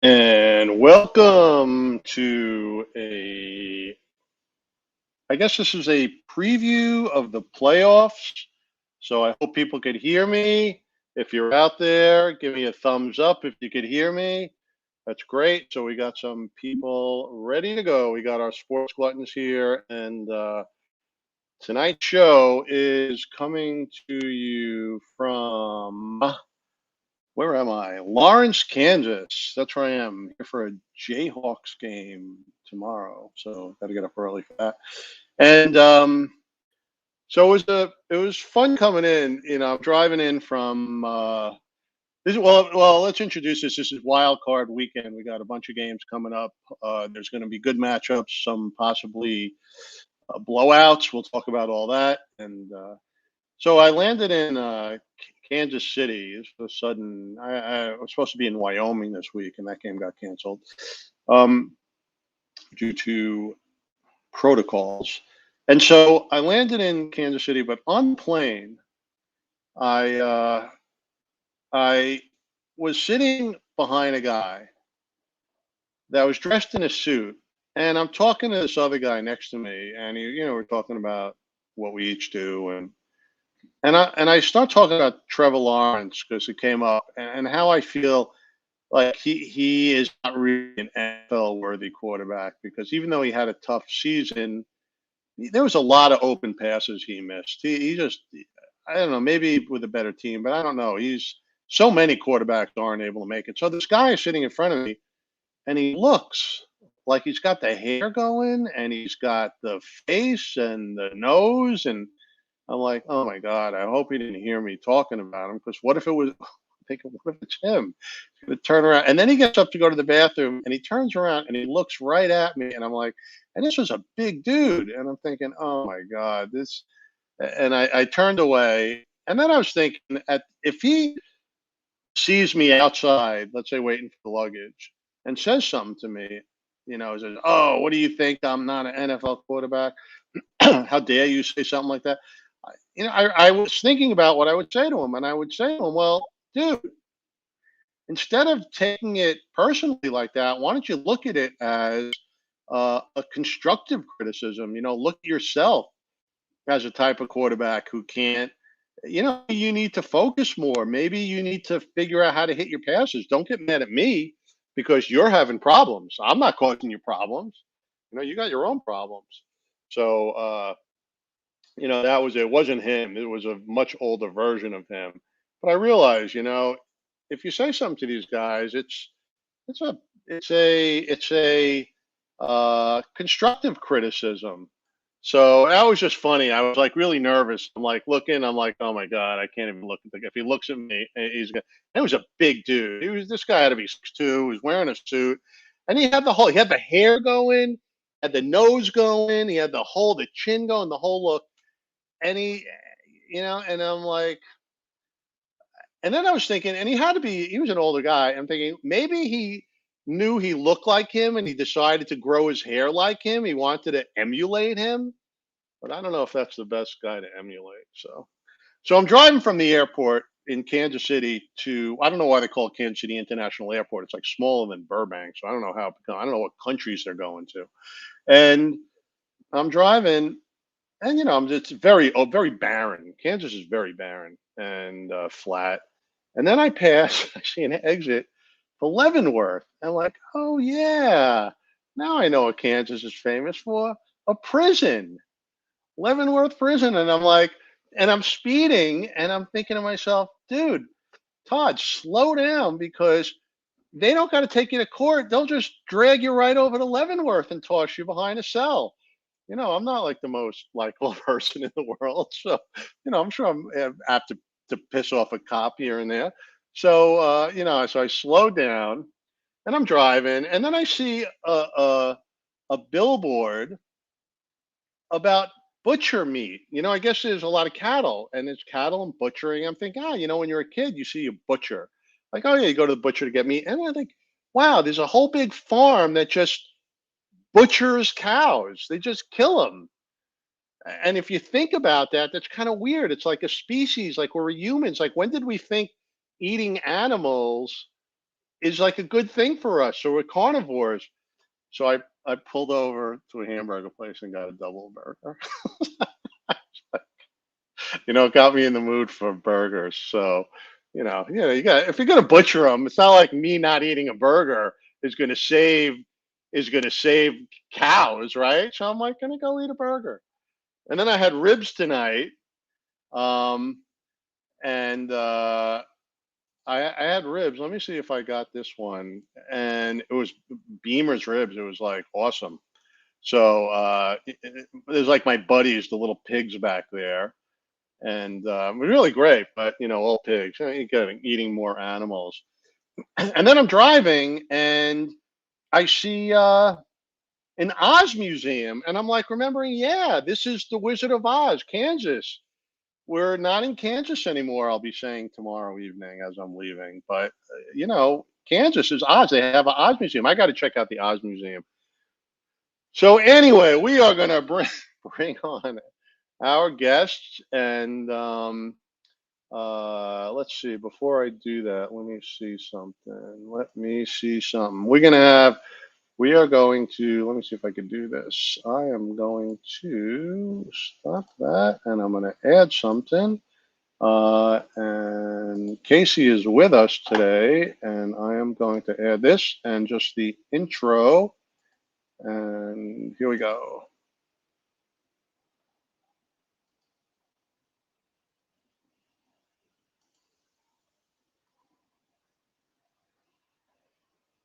And welcome to I guess this is a preview of the playoffs. So I hope people could hear me. If you're out there, give me a thumbs up if you could hear me. That's great. So we got some people ready to go. We got our Sports Gluttons here. And tonight's show is coming to you from where am I? Lawrence, Kansas. That's where I am here for a Jayhawks game tomorrow. So got to get up early for that. And so it was fun coming in. I'm driving in from this. Well, let's introduce this. This is Wild Card Weekend. We got a bunch of games coming up. There's going to be good matchups, some possibly blowouts. We'll talk about all that. And so I landed in Kansas City. This was sudden. I was supposed to be in Wyoming this week, and that game got canceled um, due to protocols. And so I landed in Kansas City, but on the plane, I I was sitting behind a guy that was dressed in a suit, and I'm talking to this other guy next to me, and we're talking about what we each do, and I start talking about Trevor Lawrence because it came up, and how I feel like he is not really an NFL worthy quarterback because even though he had a tough season, there was a lot of open passes he missed. He just I don't know, maybe with a better team, but I don't know. He's so many quarterbacks aren't able to make it. So this guy is sitting in front of me, and he looks like he's got the hair going, and he's got the face and the nose, and I'm like, "Oh my god, I hope he didn't hear me talking about him, because what if it was thinking, what if it's him?" He's gonna turn around, and then he gets up to go to the bathroom, and he turns around, and he looks right at me, and I'm like, and this was a big dude, and I'm thinking, "Oh my god, this," and I turned away, and then I was thinking, at if he sees me outside, let's say waiting for the luggage, and says something to me, says, "Oh, what do you think? I'm not an NFL quarterback. How dare you say something like that?" I was thinking about what I would say to him, and I would say to him, "Well, dude, instead of taking it personally like that, why don't you look at it as a constructive criticism? Look at yourself as a type of quarterback who can't. You need to focus more. Maybe you need to figure out how to hit your passes. Don't get mad at me because you're having problems. I'm not causing you problems. You got your own problems." So that was it. Wasn't him. It was a much older version of him. But I realized, if you say something to these guys, it's a it's a constructive criticism. So that was just funny. I was like really nervous. I'm like looking. I'm like, oh my god, I can't even look at the guy. If he looks at me, he's gonna. It was a big dude. This guy had to be 6'2". He was wearing a suit, and he had the hair going, had the nose going, he had the chin going, the whole look, and and I'm like, and then I was thinking, and he was an older guy. I'm thinking maybe he knew he looked like him, and he decided to grow his hair like him. He wanted to emulate him, but I don't know if that's the best guy to emulate. So I'm driving from the airport in Kansas City to, I don't know why they call it Kansas City International Airport. It's like smaller than Burbank, so I don't know I don't know what countries they're going to. And I'm driving, and it's very barren. Kansas is very barren and flat. And then I pass, I see an exit for Leavenworth. I'm like, oh yeah, now I know what Kansas is famous for, a prison. Leavenworth Prison. And I'm like, and I'm speeding, and I'm thinking to myself, dude, Todd, slow down, because they don't got to take you to court. They'll just drag you right over to Leavenworth and toss you behind a cell. I'm not like the most likable person in the world. So, I'm sure I'm apt to piss off a cop here and there. So, so I slow down, and I'm driving, and then I see a billboard about butcher meat. I guess there's a lot of cattle, and it's cattle and butchering. I'm thinking, when you're a kid, you see a butcher. Like, oh yeah, you go to the butcher to get meat. And I think, wow, there's a whole big farm that just butchers cows. They just kill them. And if you think about that, that's kind of weird. It's like a species, like we're humans. Like, when did we think eating animals is like a good thing for us. So we're carnivores. So I pulled over to a hamburger place and got a double burger. It got me in the mood for burgers. So, you got if you're gonna butcher them, it's not like me not eating a burger is gonna save cows, right? So I'm like gonna go eat a burger. And then I had ribs tonight, um, and I had ribs. Let me see if I got this one, and it was Beamer's ribs. It was like awesome. So there's like my buddies, the little pigs back there, and it was really great. But all pigs. You got eating more animals. And then I'm driving, and I see an Oz museum, and I'm like remembering, yeah, this is the Wizard of Oz, Kansas. We're not in Kansas anymore. I'll be saying tomorrow evening as I'm leaving, but Kansas is Oz. They have an Oz museum. I got to check out the Oz museum. So anyway, we are going to bring on our guests, and let's see. Before I do that, let me see something. We are going to. Let me see if I can do this. I am going to stop that, and I'm going to add something. And Casey is with us today, and I am going to add this and just the intro. And here we go.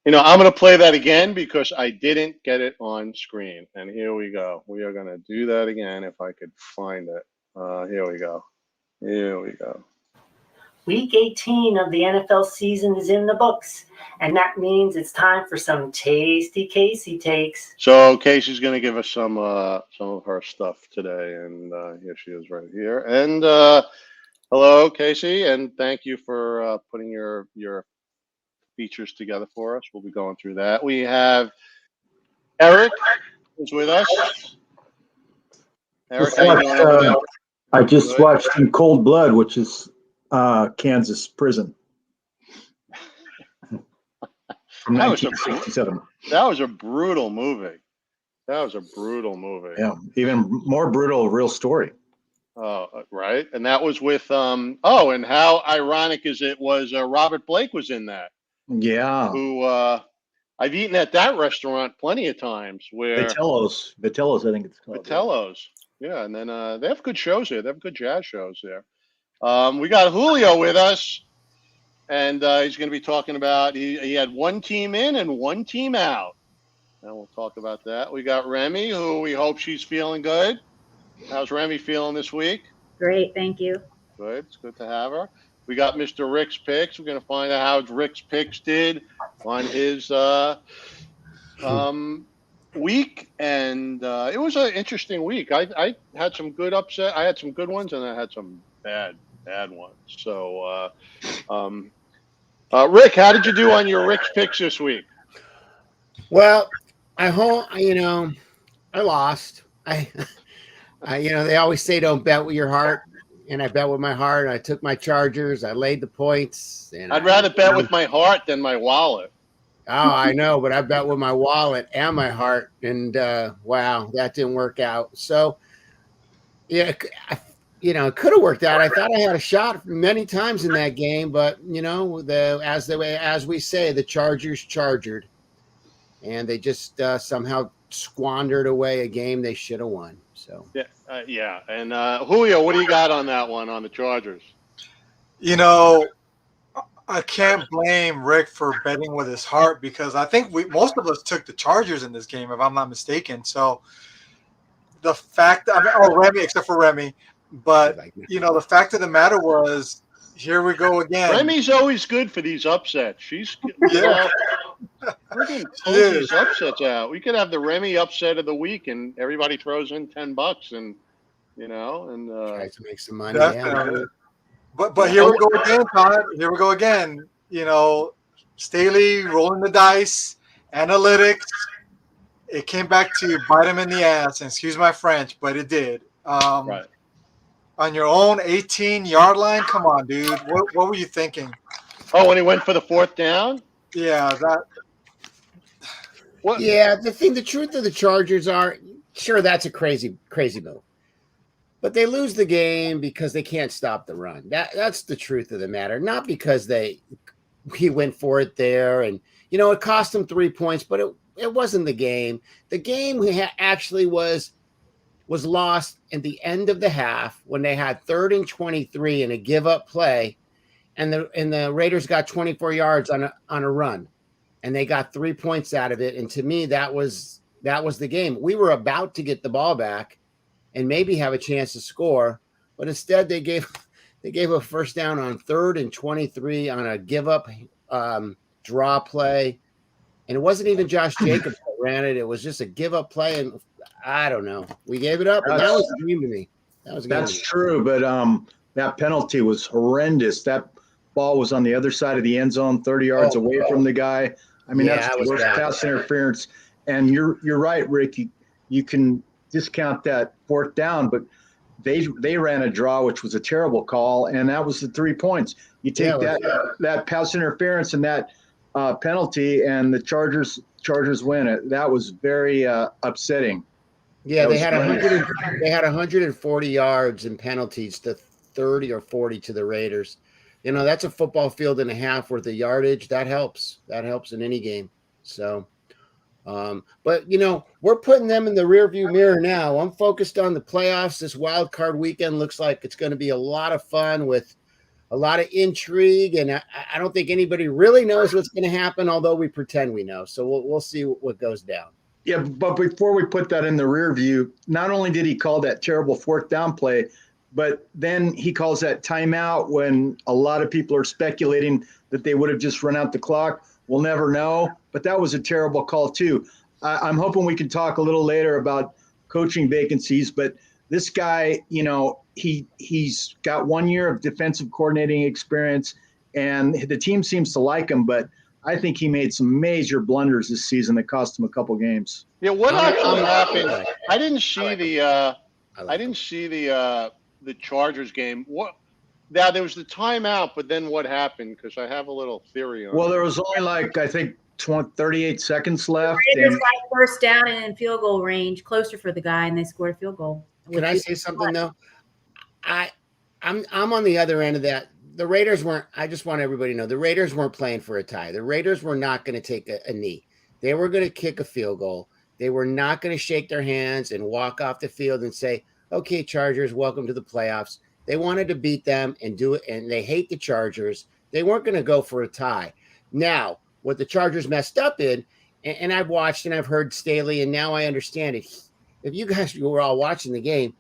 I'm going to play that again because I didn't get it on screen. And here we go. We are going to do that again if I could find it. Here we go. Here we go. Week 18 of the NFL season is in the books, and that means it's time for some tasty Casey takes. So Casey's going to give us some of her stuff today, and here she is right here. And hello, Casey, and thank you for putting your features together for us. We'll be going through that. We have Eric is with us. Eric, how you doing over there? I just watched In Cold Blood, which is Kansas prison from 1967. That was a brutal movie. Yeah, even more brutal, real story. Right. And that was with and how ironic is it was Robert Blake was in that. Yeah. Who I've eaten at that restaurant plenty of times. Where Vitello's, I think it's called. Vitello's. Yeah, and then they have good shows here. They have good jazz shows there. We got Julio with us, and he's going to be talking about he had one team in and one team out, and we'll talk about that. We got Remy, who we hope she's feeling good. How's Remy feeling this week? Great, thank you. Good. It's good to have her. We got Mr. Rick's Picks. We're going to find out how Rick's Picks did on his week, and it was an interesting week. I had some good upset. I had some good ones, and I had some bad ones. So, Rick, how did you do on your Rick's Picks this week? Well, I lost. They always say don't bet with your heart, and I bet with my heart. And I took my Chargers. I laid the points. And I'd rather bet with my heart than my wallet. Oh, I know, but I bet with my wallet and my heart, and wow, that didn't work out. So, yeah, it could have worked out. I thought I had a shot many times in that game, but as we say, the Chargers chargered, and they just somehow squandered away a game they should have won. So yeah. And Julio, what do you got on that one on the Chargers? I can't blame Rick for betting with his heart because I think most of us took the Chargers in this game, if I'm not mistaken. So the fact Remy, except for Remy, but the fact of the matter was, here we go again. Remy's always good for these upsets. She's freaking pull these upsets out. We could have the Remy upset of the week, and everybody throws in $10, and tries to make some money. But here we go again, Todd. Here we go again. Staley rolling the dice, analytics. It came back to bite him in the ass, and excuse my French, but it did. Right. On your own 18-yard line? Come on, dude. What were you thinking? Oh, when he went for the fourth down? Yeah, that. What? Yeah, the truth of the Chargers are, sure, that's a crazy move. But they lose the game because they can't stop the run. That's the truth of the matter. Not because he went for it there, and it cost them 3 points, but it wasn't the game. The game actually was lost at the end of the half when they had 3rd and 23 in a give up play, and the Raiders got 24 yards on a run, and they got 3 points out of it. And to me, that was the game. We were about to get the ball back and maybe have a chance to score, but instead they gave a first down on 3rd and 23 on a give up draw play, and it wasn't even Josh Jacobs that ran it. It was just a give up play, and I don't know. We gave it up, and that was a game to me. That's true, but that penalty was horrendous. That ball was on the other side of the end zone, 30 yards away from the guy. I mean, that's the worst pass interference. And you're right, Rick. You can discount that 4th down, but they ran a draw, which was a terrible call, and that was the 3 points. You take that pass interference and that penalty, and the Chargers win it. That was very upsetting. Yeah, they had 140 yards in penalties to 30 or 40 to the Raiders. That's a football field and a half worth of yardage. That helps. That helps in any game. So, but we're putting them in the rearview mirror now. I'm focused on the playoffs. This wild card weekend looks like it's going to be a lot of fun with a lot of intrigue, and I don't think anybody really knows what's going to happen, although we pretend we know. So we'll see what goes down. Yeah, but before we put that in the rear view, not only did he call that terrible 4th down play, but then he calls that timeout when a lot of people are speculating that they would have just run out the clock. We'll never know, but that was a terrible call too. I'm hoping we can talk a little later about coaching vacancies, but this guy, he's got 1 year of defensive coordinating experience, and the team seems to like him, but I think he made some major blunders this season that cost him a couple games. Yeah, what actually happened? I didn't see the Chargers game. What? Now there was the timeout, but then what happened? Because I have a little theory on. Well, there was only I think 38 seconds left. The Raiders got first down and in field goal range, closer for the guy, and they scored a field goal. Can I say something though? I'm on the other end of that. The Raiders weren't. I just want everybody to know the Raiders weren't playing for a tie. The Raiders were not going to take a knee. They were going to kick a field goal. They were not going to shake their hands and walk off the field and say, "Okay, Chargers, welcome to the playoffs." They wanted to beat them and do it, and they hate the Chargers. They weren't going to go for a tie. Now, what the Chargers messed up in, and I've watched and I've heard Staley, and now I understand it. If you guys were all watching the game,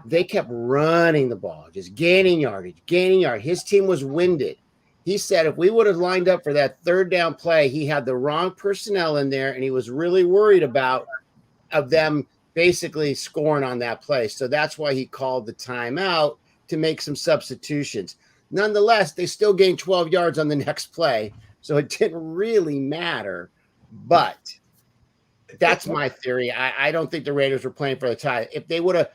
they kept running the ball, just gaining yardage. His team was winded. He said if we would have lined up for that 3rd down play, he had the wrong personnel in there, and he was really worried of them basically scoring on that play. So that's why he called the timeout to make some substitutions. Nonetheless, they still gained 12 yards on the next play, so it didn't really matter. But that's my theory. I don't think the Raiders were playing for the tie. If they would have,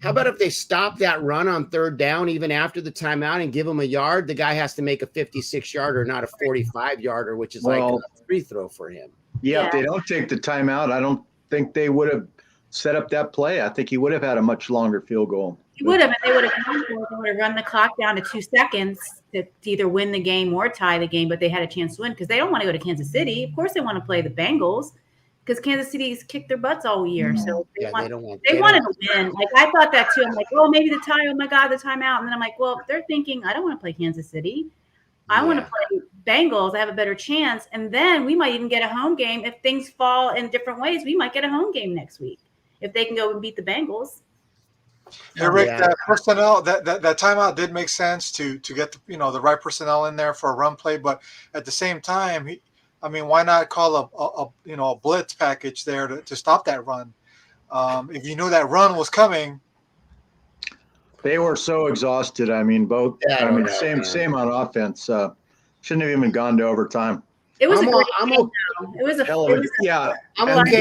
how about if they stop that run on 3rd down even after the timeout and give him a yard? The guy has to make a 56-yarder, not a 45-yarder, which is like a free throw for him. Yeah, if they don't take the timeout, I don't think they would have set up that play. I think he would have had a much longer field goal. He would have, and they would have gone for it. They would have run the clock down to 2 seconds to either win the game or tie the game, but they had a chance to win because they don't want to go to Kansas City. Of course, they want to play the Bengals because Kansas City's kicked their butts all year. So they wanted to win. Like I thought that too. I'm like, oh, maybe the tie. Oh my God, the timeout. And then I'm like, well, they're thinking I don't want to play Kansas City. I want to play Bengals. I have a better chance, and then we might even get a home game if things fall in different ways. We might get a home game next week if they can go and beat the Bengals. Hey Rick, that personnel, that timeout did make sense to get the right personnel in there for a run play, but at the same time, why not call a blitz package there to stop that run? If you knew that run was coming, they were so exhausted. Both. Same on offense. Shouldn't have even gone to overtime. It was I'm okay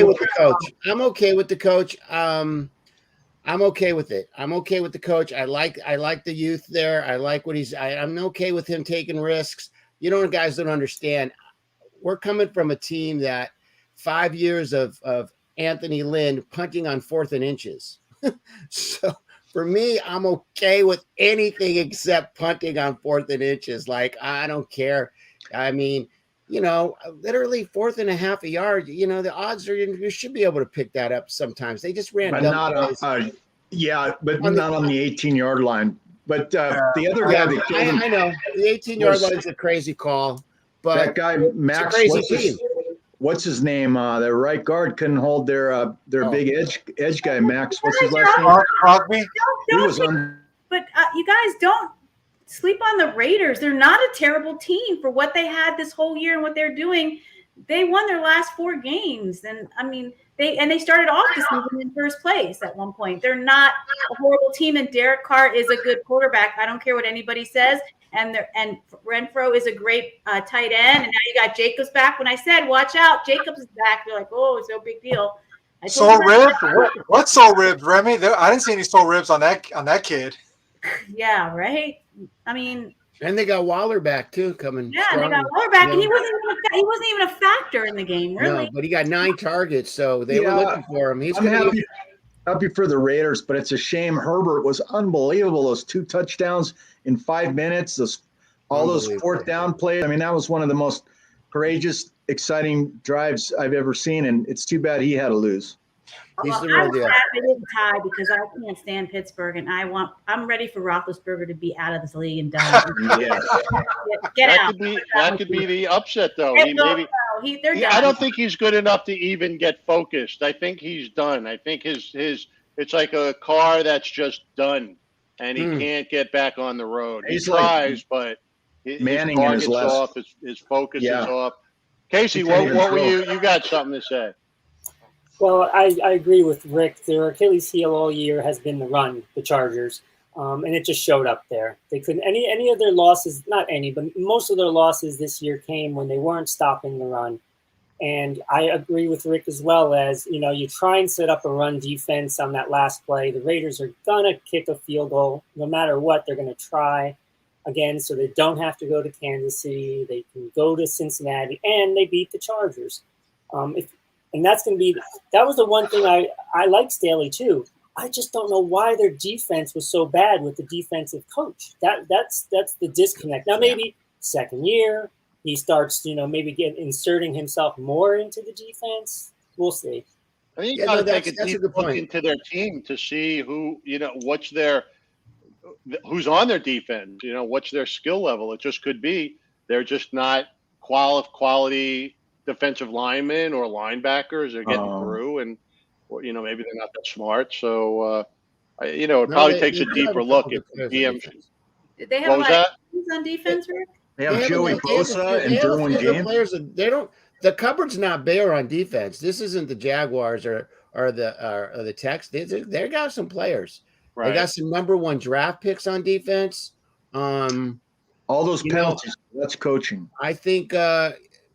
with the coach. I'm okay with the coach. I'm okay with it. I'm okay with the coach. I like the youth there. I like what I'm okay with him taking risks. guys don't understand. We're coming from a team that 5 years of Anthony Lynn punting on 4th and inches. So for me, I'm okay with anything except punting on 4th and inches. Like, I don't care. I mean, literally 4th and a half a yard, the odds are you should be able to pick that up sometimes. They just ran but dumb not plays. but not on the 18-yard line. But the other guy that killed him, I know the 18-yard line is a crazy call, but that guy Max, what's his name? The right guard couldn't hold their big edge guy. Max, what's his last name? Crosby. He was on. But you guys don't sleep on the Raiders. They're not a terrible team for what they had this whole year and what they're doing. They won their last 4 games, and I mean they started off the season in first place at one point. They're not a horrible team, and Derek Carr is a good quarterback. I don't care what anybody says. And Renfro is a great tight end, and now you got Jacobs back. When I said watch out, Jacobs is back, they're like, oh, it's no big deal. Sore ribs? What sore ribs, Remy? I didn't see any sore ribs on that kid. Yeah, right. I mean, and they got Waller back too, coming. Yeah, strong. they got Waller back, and he wasn't even a factor in the game, really. No, but he got 9 targets, so they were looking for him. I'm happy for the Raiders, but it's a shame. Herbert was unbelievable. Those 2 touchdowns in 5 minutes. All those 4th down plays. I mean, that was one of the most courageous, exciting drives I've ever seen, and it's too bad he had to lose. He's the I'm real deal. glad they didn't tie because I can't stand Pittsburgh, and I'm ready for Roethlisberger to be out of this league and done. Yeah. Get out. That could be the upset, though. They're done. I don't think he's good enough to even get focused. I think he's done. I think his it's like a car that's just done, and he can't get back on the road. He tries, but his target's off. His focus is off. Casey, what were you? You got something to say? Well, I agree with Rick. Their Achilles heel all year has been the run, the Chargers, and it just showed up there. They couldn't any of their losses, not any, but most of their losses this year came when they weren't stopping the run. And I agree with Rick as well as, you try and set up a run defense on that last play. The Raiders are going to kick a field goal. No matter what, they're going to try again so they don't have to go to Kansas City. They can go to Cincinnati, and they beat the Chargers. And that's going to be – that was the one thing I like Staley too. I just don't know why their defense was so bad with the defensive coach. That's the disconnect. Now, maybe second year – he starts, maybe inserting himself more into the defense. We'll see. I think you got to take a deep look into their team to see who, who's on their defense. What's their skill level. It just could be they're just not quality defensive linemen or linebackers. They're getting through, and maybe they're not that smart. So, it probably takes a deeper look at GM. Did they have on defense, Rick? They have Joey Bosa and Derwin James. The cupboard's not bare on defense. This isn't the Jaguars or the Tex. They got some players. Right. They got some number 1 draft picks on defense. All those penalties. That's coaching. I think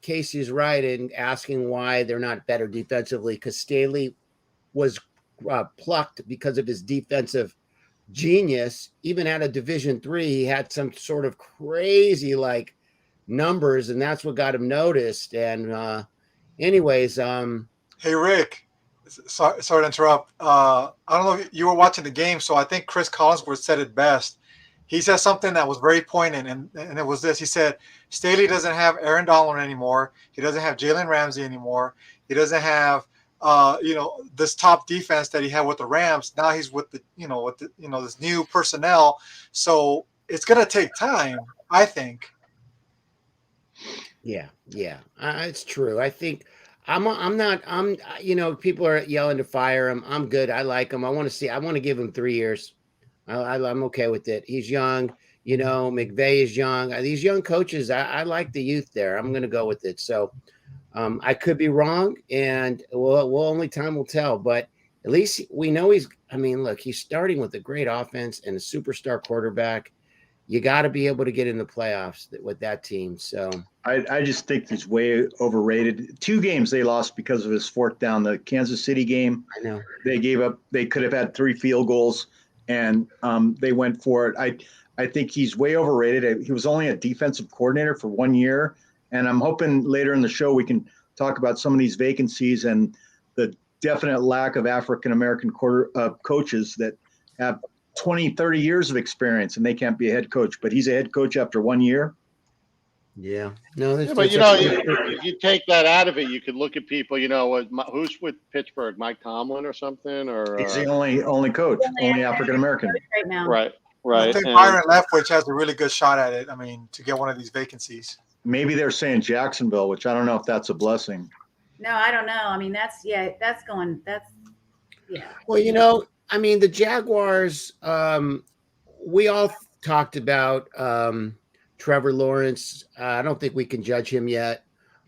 Casey's right in asking why they're not better defensively, because Staley was plucked because of his defensive genius. Even at a Division III, he had some sort of crazy numbers, and that's what got him noticed. And anyways, hey Rick, sorry to interrupt. I don't know if you were watching the game, so I think Chris Collinsworth said it best. He said something that was very poignant, and it was this. He said Staley doesn't have Aaron Donald anymore. He doesn't have Jalen Ramsey anymore. He doesn't have this top defense that he had with the Rams. Now he's with this new personnel. So it's going to take time, I think. Yeah. It's true. I think people are yelling to fire him. I'm good. I like him. I want to give him 3 years. I'm okay with it. He's young. McVay is young. These young coaches, I like the youth there. I'm going to go with it. So, I could be wrong, and only time will tell. But at least we know he's starting with a great offense and a superstar quarterback. You got to be able to get in the playoffs with that team. So I just think he's way overrated. 2 games they lost because of his 4th down. The Kansas City game, I know they gave up. They could have had 3 field goals, and they went for it. I think he's way overrated. He was only a defensive coordinator for 1 year, and I'm hoping later in the show we can talk about some of these vacancies and the definite lack of African-American coaches that have 20, 30 years of experience and they can't be a head coach, but he's a head coach after 1 year. Yeah. No, Yeah, but if you take that out of it, you could look at people. Who's with Pittsburgh? Mike Tomlin or something? Or he's the only coach, only African-American. Right now. Right. I think Byron Leftwich has a really good shot at it. I mean, to get one of these vacancies. Maybe they're saying Jacksonville, which I don't know if that's a blessing. No, I don't know. I mean, yeah. Well, I mean, the Jaguars, we all talked about Trevor Lawrence. I don't think we can judge him yet.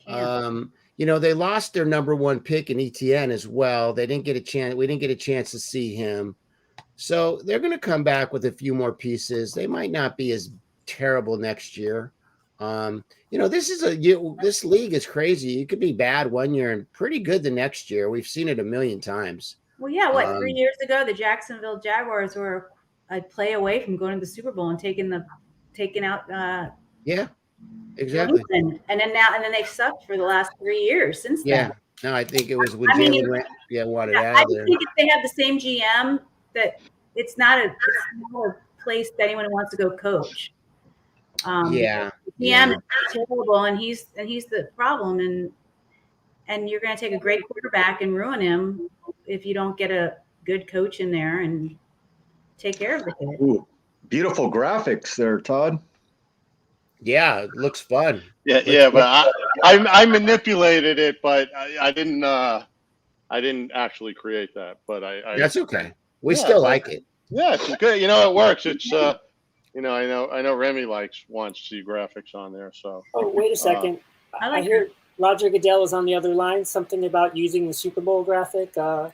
They lost their number one pick in ETN as well. They didn't get a chance. We didn't get a chance to see him. So they're going to come back with a few more pieces. They might not be as terrible next year. This league is crazy. You could be bad 1 year and pretty good the next year. We've seen it a million times. Well, yeah. 3 years ago, the Jacksonville Jaguars were a play away from going to the Super Bowl and taking out. Yeah, exactly. And then they've sucked for the last 3 years since then. Yeah. No, I think it was when Jalen wanted out of there. I think if they have the same GM, that it's not a place that anyone wants to go coach. The GM is terrible, and he's the problem, and you're going to take a great quarterback and ruin him if you don't get a good coach in there and take care of the kid. Ooh, beautiful graphics there, Todd. Yeah, it looks fun. Yeah, but I manipulated it, but I didn't actually create that. But that's okay. We still like it. Yeah, it's good. It works. It's I know Remy wants to see graphics on there. So. Oh, wait a second. I hear Roger Goodell is on the other line. Something about using the Super Bowl graphic. The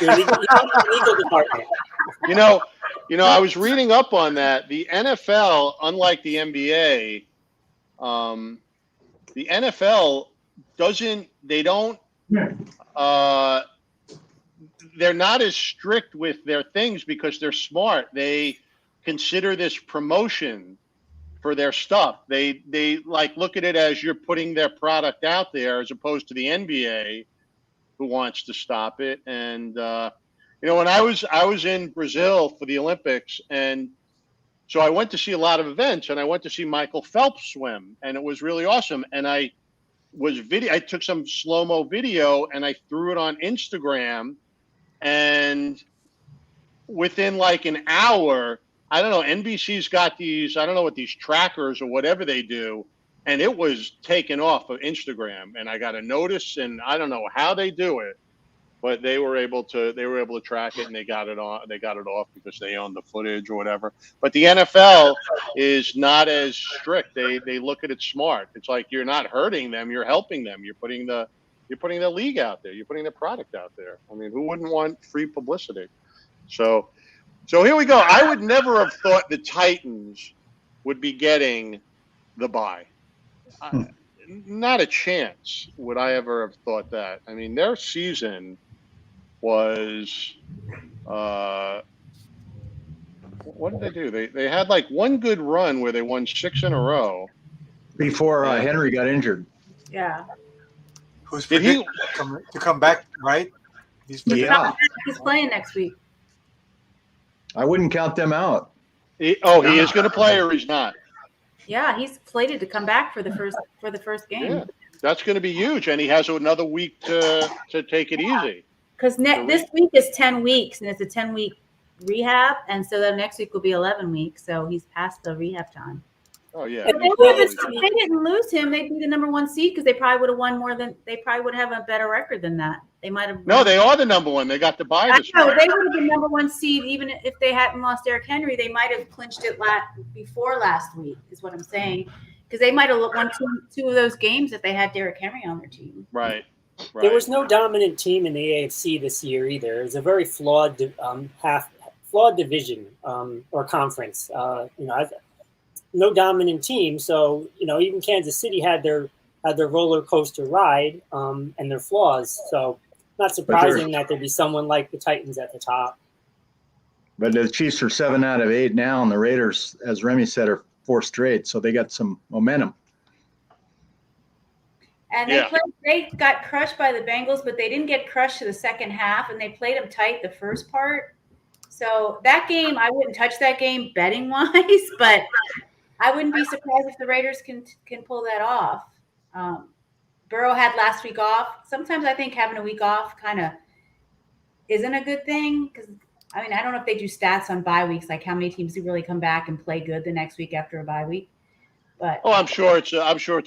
legal department. I was reading up on that. The NFL, unlike the NBA, the NFL they're not as strict with their things because they're smart. They consider this promotion for their stuff. They look at it as you're putting their product out there, as opposed to the NBA, who wants to stop it. And when I was in Brazil for the Olympics, and so I went to see a lot of events, and I went to see Michael Phelps swim, and it was really awesome. And I took some slow-mo video and I threw it on Instagram, and within an hour, I don't know, NBC's got these, I don't know what these trackers or whatever they do, and it was taken off of Instagram, and I got a notice, and I don't know how they do it, but they were able to track it, and they got it off because they own the footage or whatever. But the NFL is not as strict. They look at it smart. It's like you're not hurting them, you're helping them. You're putting the league out there. You're putting the product out there. I mean, who wouldn't want free publicity? So here we go. I would never have thought the Titans would be getting the bye. Not a chance would I ever have thought that. I mean, their season was what did they do? They had one good run where they won 6 in a row before Henry got injured. Yeah. Who's predicted to come back, right? He's playing next week. I wouldn't count them out. He is going to play, or he's not? Yeah, he's slated to come back for the first game. Yeah, that's going to be huge, and he has another week to take it easy. Because this week is 10 weeks, and it's a 10-week rehab, and so the next week will be 11 weeks. So he's past the rehab time. Oh yeah. If they didn't lose him, they'd be the number one seed because they probably would have won more than. They probably would have a better record than that. They might have. No, they are the number one. They got the bye this week. They would have been number one seed even if they hadn't lost Derrick Henry. They might have clinched it before last week. Is what I'm saying, because they might have won two of those games if they had Derrick Henry on their team. Right. There was no dominant team in the AFC this year either. It was a very flawed division or conference. No dominant team. So even Kansas City had their roller coaster ride and their flaws. So not surprising that there'd be someone like the Titans at the top. But the Chiefs are 7 out of 8 now, and the Raiders, as Remy said, are 4 straight. So they got some momentum. And they got crushed by the Bengals, but they didn't get crushed to the second half, and they played them tight the first part. So that game, I wouldn't touch that game betting wise, but I wouldn't be surprised if the Raiders can pull that off. Burrow had last week off. Sometimes I think having a week off kind of isn't a good thing because I don't know if they do stats on bye weeks, like how many teams do really come back and play good the next week after a bye week. But I'm sure it's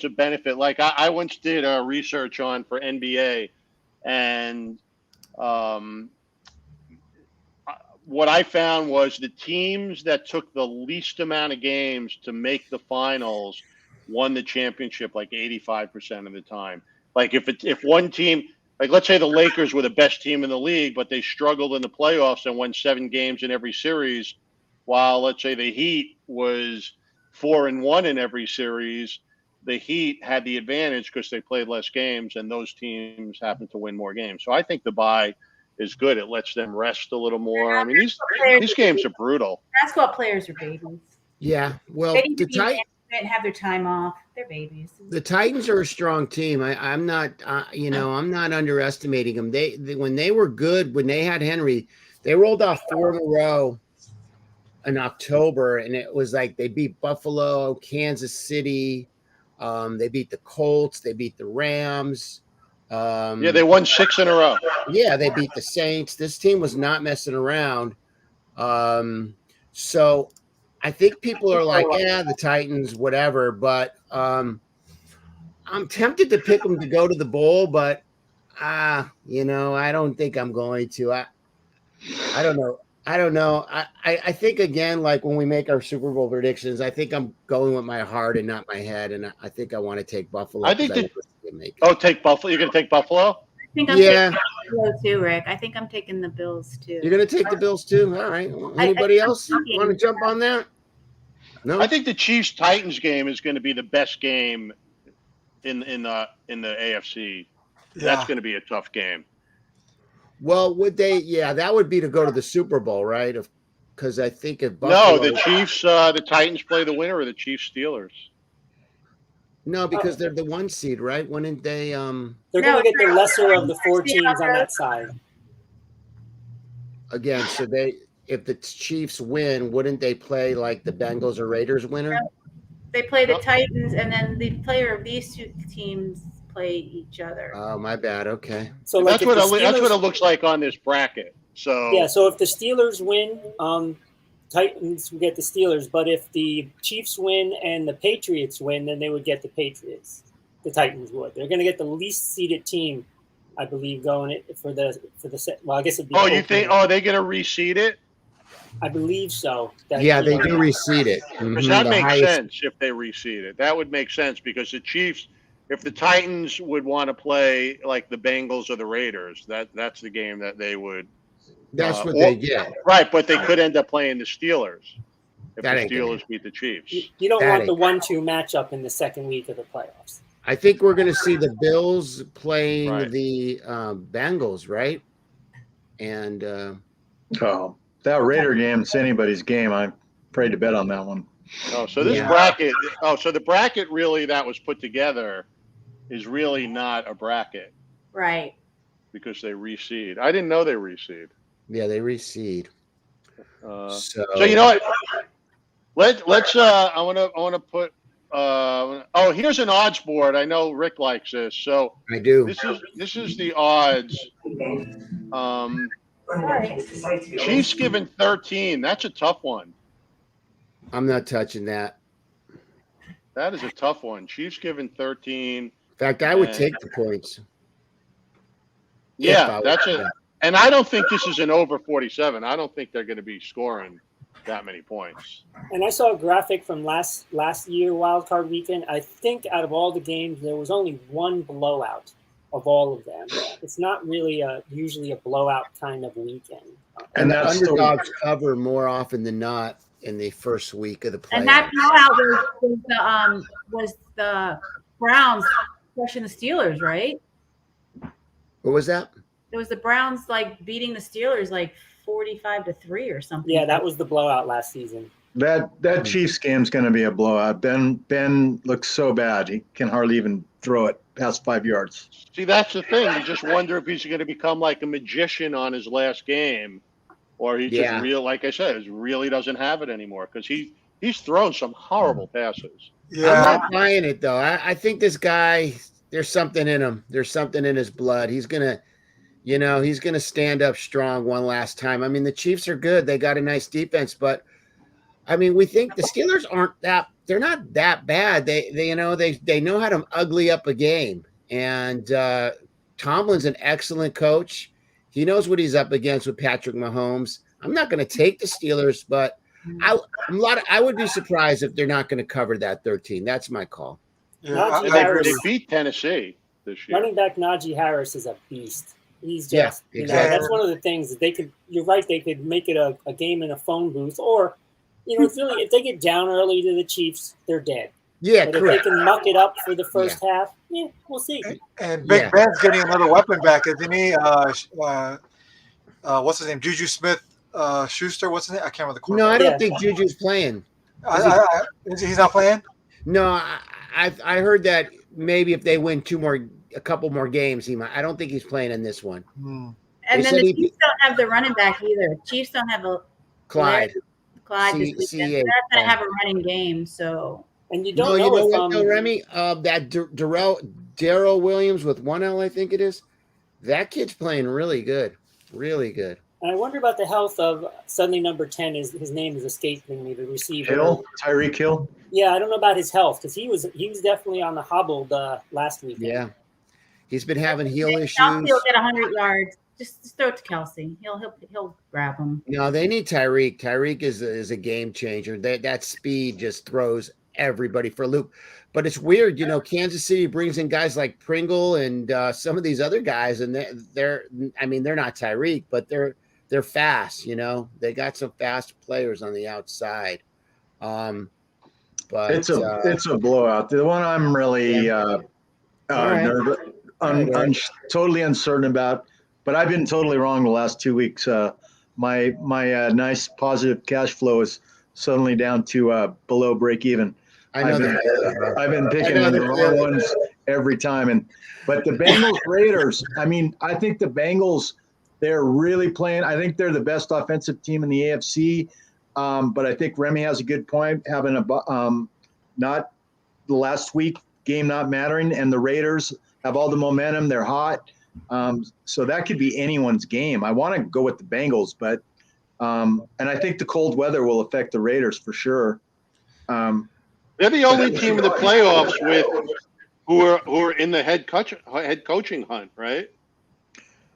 a benefit. Like I once did research on for NBA, and what I found was the teams that took the least amount of games to make the finals won the championship like 85% of the time. Like if one team, like let's say the Lakers were the best team in the league, but they struggled in the playoffs and won 7 games in every series, while let's say the Heat was 4-1 in every series, the Heat had the advantage because they played less games, and those teams happened to win more games. So I think the bye is good. It lets them rest a little more. I mean, these games are brutal. Basketball players are babies. Yeah, well, they need to be management and have their time off. They're babies. The Titans are a strong team. I'm not, I'm not underestimating them. They when they were good, when they had Henry, they rolled off 4 in a row in October, and it was like they beat Buffalo, Kansas City, they beat the Colts, they beat the Rams. They won 6 in a row. Yeah, they beat the Saints. This team was not messing around. So I think people are like, yeah, the Titans, whatever. But I'm tempted to pick them to go to the bowl, but I don't think I'm going to. I don't know. I think, again, like when we make our Super Bowl predictions, I think I'm going with my heart and not my head, and I think I want to take Buffalo. Take Buffalo. You're going to take Buffalo? I think I'm taking Buffalo too, Rick. I think I'm taking the Bills too. You're going to take the Bills too? All right. Anybody else want to jump on that? No. I think the Chiefs-Titans game is going to be the best game in the AFC. Yeah. That's going to be a tough game. Well, would they? Yeah, that would be to go to the Super Bowl, right? Because I think if Buffalo, the Chiefs, the Titans play the winner of the Chiefs-Steelers. No, because they're the 1 seed, right? Wouldn't they? They're going to get the lesser of the 4 teams on that side. Again, so if the Chiefs win, wouldn't they play like the Bengals or Raiders winner? They play the Titans, and then the player of these 2 teams play each other. Oh, my bad. Okay. So like that's what it looks like on this bracket. So yeah. So if the Steelers win, Titans would get the Steelers. But if the Chiefs win and the Patriots win, then they would get the Patriots. The Titans would. They're going to get the least seeded team, I believe, going for the. Well, I guess it'd be. Oh, you think? Oh, are they going to reseed it? I believe so. Yeah, they do reseed it. Because that makes sense if they reseed it. That would make sense because the Chiefs. If the Titans would want to play like the Bengals or the Raiders, that's the game that they would. That's what they get. Right, but they could end up playing the Steelers if the Steelers beat the Chiefs. You don't want the 1-2 matchup in the second week of the playoffs. I think we're going to see the Bills playing the Bengals, right? And that Raider game is anybody's game. I'm afraid to bet on that one. Oh, so this bracket. Oh, so the bracket really that was put together is really not a bracket, right? Because they reseed. I didn't know they reseed. Yeah, they reseed. So you know what? Let's. I want to put. Here's an odds board. I know Rick likes this. So I do. This is the odds. Chiefs given 13. That's a tough one. I'm not touching that. That is a tough one. Chiefs given 13. In fact, I would take the points. Yeah, that's it. And I don't think this is an over 47. I don't think they're going to be scoring that many points. And I saw a graphic from last year Wild Card Weekend. I think out of all the games, there was only 1 blowout of all of them. It's not really usually a blowout kind of weekend. And the underdogs cover more often than not in the first week of the playoffs. And that blowout was the Browns crushing the Steelers, right? What was that? It was the Browns beating the Steelers 45-3 or something. Yeah, that was the blowout last season. That Chiefs game's going to be a blowout. Ben looks so bad. He can hardly even throw it past 5 yards. See, that's the thing. You just wonder if he's going to become like a magician on his last game, or he just like I said, really doesn't have it anymore because he's thrown some horrible passes. Yeah. I'm not buying it though. I think this guy, there's something in him. There's something in his blood. He's gonna stand up strong one last time. I mean, the Chiefs are good. They got a nice defense, but I mean, we think the Steelers they're not that bad. They know how to ugly up a game. And Tomlin's an excellent coach. He knows what he's up against with Patrick Mahomes. I'm not going to take the Steelers, but I would be surprised if they're not going to cover that 13. That's my call. Yeah, They beat Tennessee this year. Running back Najee Harris is a beast. He's just, exactly. That's one of the things that they could. You're right. They could make it a game in a phone booth, or if they get down early to the Chiefs, they're dead. Yeah, but correct. if they can muck it up for the first half, we'll see. And Big Ben's getting another weapon back, isn't he? What's his name? Juju Smith Schuster. What's his name? I can't remember the quarterback. No, I don't think Juju's playing. He's not playing? No, I heard that maybe if they win a couple more games, he might. I don't think he's playing in this one. And then the Chiefs don't have the running back either. Chiefs don't have a Clyde this weekend. They're not going to have a running game, so. And you don't know what, though, Remy? That Darrell Williams with 1L, I think it is. That kid's playing really good. Really good. And I wonder about the health of suddenly number 10 his name is escaping me, the receiver. Tyreek Hill? Yeah, I don't know about his health because he was definitely on the hobble last week. Yeah. He's been having heel issues. He'll get 100 yards. Just throw it to Kelsey. He'll grab him. No, they need Tyreek. Tyreek is a game changer. That speed just throws everybody for a loop. But it's weird, Kansas City brings in guys like Pringle and some of these other guys, and they're not Tyreek, but they're fast. They got some fast players on the outside. But it's a blowout. The one I'm really totally uncertain about, but I've been totally wrong the last 2 weeks. My nice positive cash flow is suddenly down to below break even. I've been picking the wrong ones every time. But the Bengals Raiders, I think the Bengals, they're really playing. I think they're the best offensive team in the AFC. But I think Remy has a good point, having not the last week game not mattering, and the Raiders have all the momentum. They're hot. So that could be anyone's game. I want to go with the Bengals, but and I think the cold weather will affect the Raiders for sure. They're the only team in the playoffs who are in the head coaching hunt, right?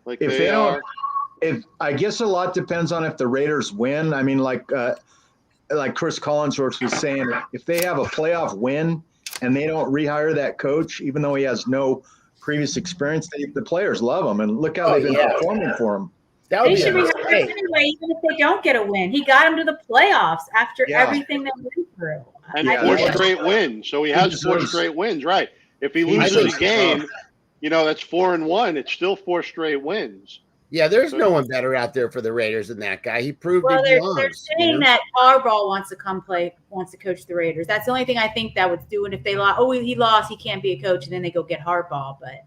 Like if they don't, I guess a lot depends on if the Raiders win. Like Chris Collinsworth was saying, if they have a playoff win and they don't rehire that coach, even though he has no previous experience, the players love him, and look how they've been performing for him. They should rehire him anyway, even if they don't get a win. He got him to the playoffs after everything they went through. And 4 straight wins. So he has 4 straight wins, right? If he loses a game, that's 4-1. It's still 4 straight wins. Yeah, there's no one better out there for the Raiders than that guy. He proved he belongs. They're saying that Harbaugh wants to coach the Raiders. That's the only thing I think that would do. And if they lost, he lost, he can't be a coach, and then they go get Harbaugh. But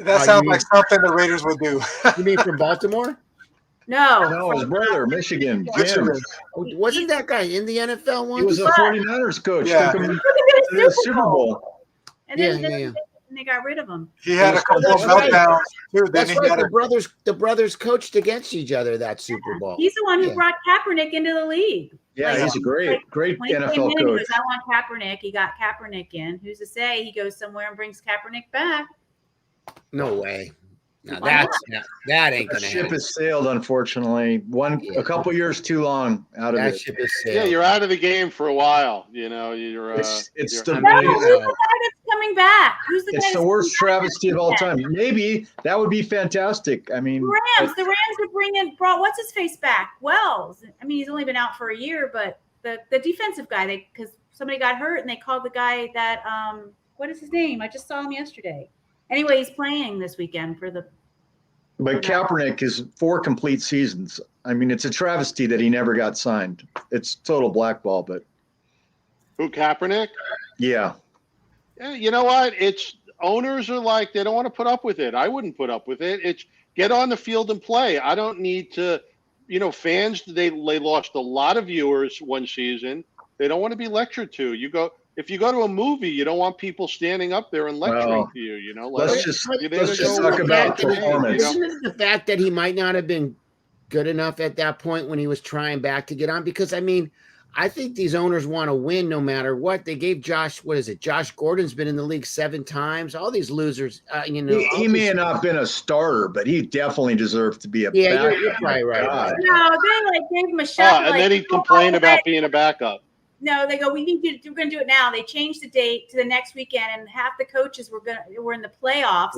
that sounds like something the Raiders would do. You mean from Baltimore? No, his brother, Michigan. Jim. Wasn't that guy in the NFL once? He was a 49ers coach. Yeah. Took him to the Super Bowl. And then they got rid of him. He had a couple of meltdowns too. That's right. The brothers coached against each other that Super Bowl. He's the one who brought Kaepernick into the league. Yeah, he's a great NFL coach. He goes, I want Kaepernick. He got Kaepernick in. Who's to say he goes somewhere and brings Kaepernick back? No way. No, that ain't gonna happen. Ship has sailed, unfortunately. A couple years too long out of it. That ship has sailed. Yeah, you're out of the game for a while. It's who's the guy that's coming back? It's the worst travesty of all time. Maybe that would be fantastic. The Rams would what's his face back? Wells. He's only been out for a year, but the defensive guy, because somebody got hurt and they called the guy that what is his name? I just saw him yesterday. Anyway, he's playing this weekend for the But Kaepernick is 4 complete seasons. I mean, it's a travesty that he never got signed. It's total blackball, but Who, Kaepernick? yeah. Yeah, you know what? It's owners are like, they don't want to put up with it. I wouldn't put up with it. It's get on the field and play. I don't need to, fans, they lost a lot of viewers one season. They don't want to be lectured to. If you go to a movie, you don't want people standing up there and lecturing to you, Let's just talk about performance. Isn't it the fact that he might not have been good enough at that point when he was trying back to get on? Because, I mean, I think these owners want to win no matter what. They gave Josh Gordon's been in the league 7 times. All these losers, he may have not been a starter, but he definitely deserved to be a backup. You're right. No, they gave him a shot. And then he complained about being a backup. No, they go, we're going to do it now. They changed the date to the next weekend, and half the coaches were in the playoffs.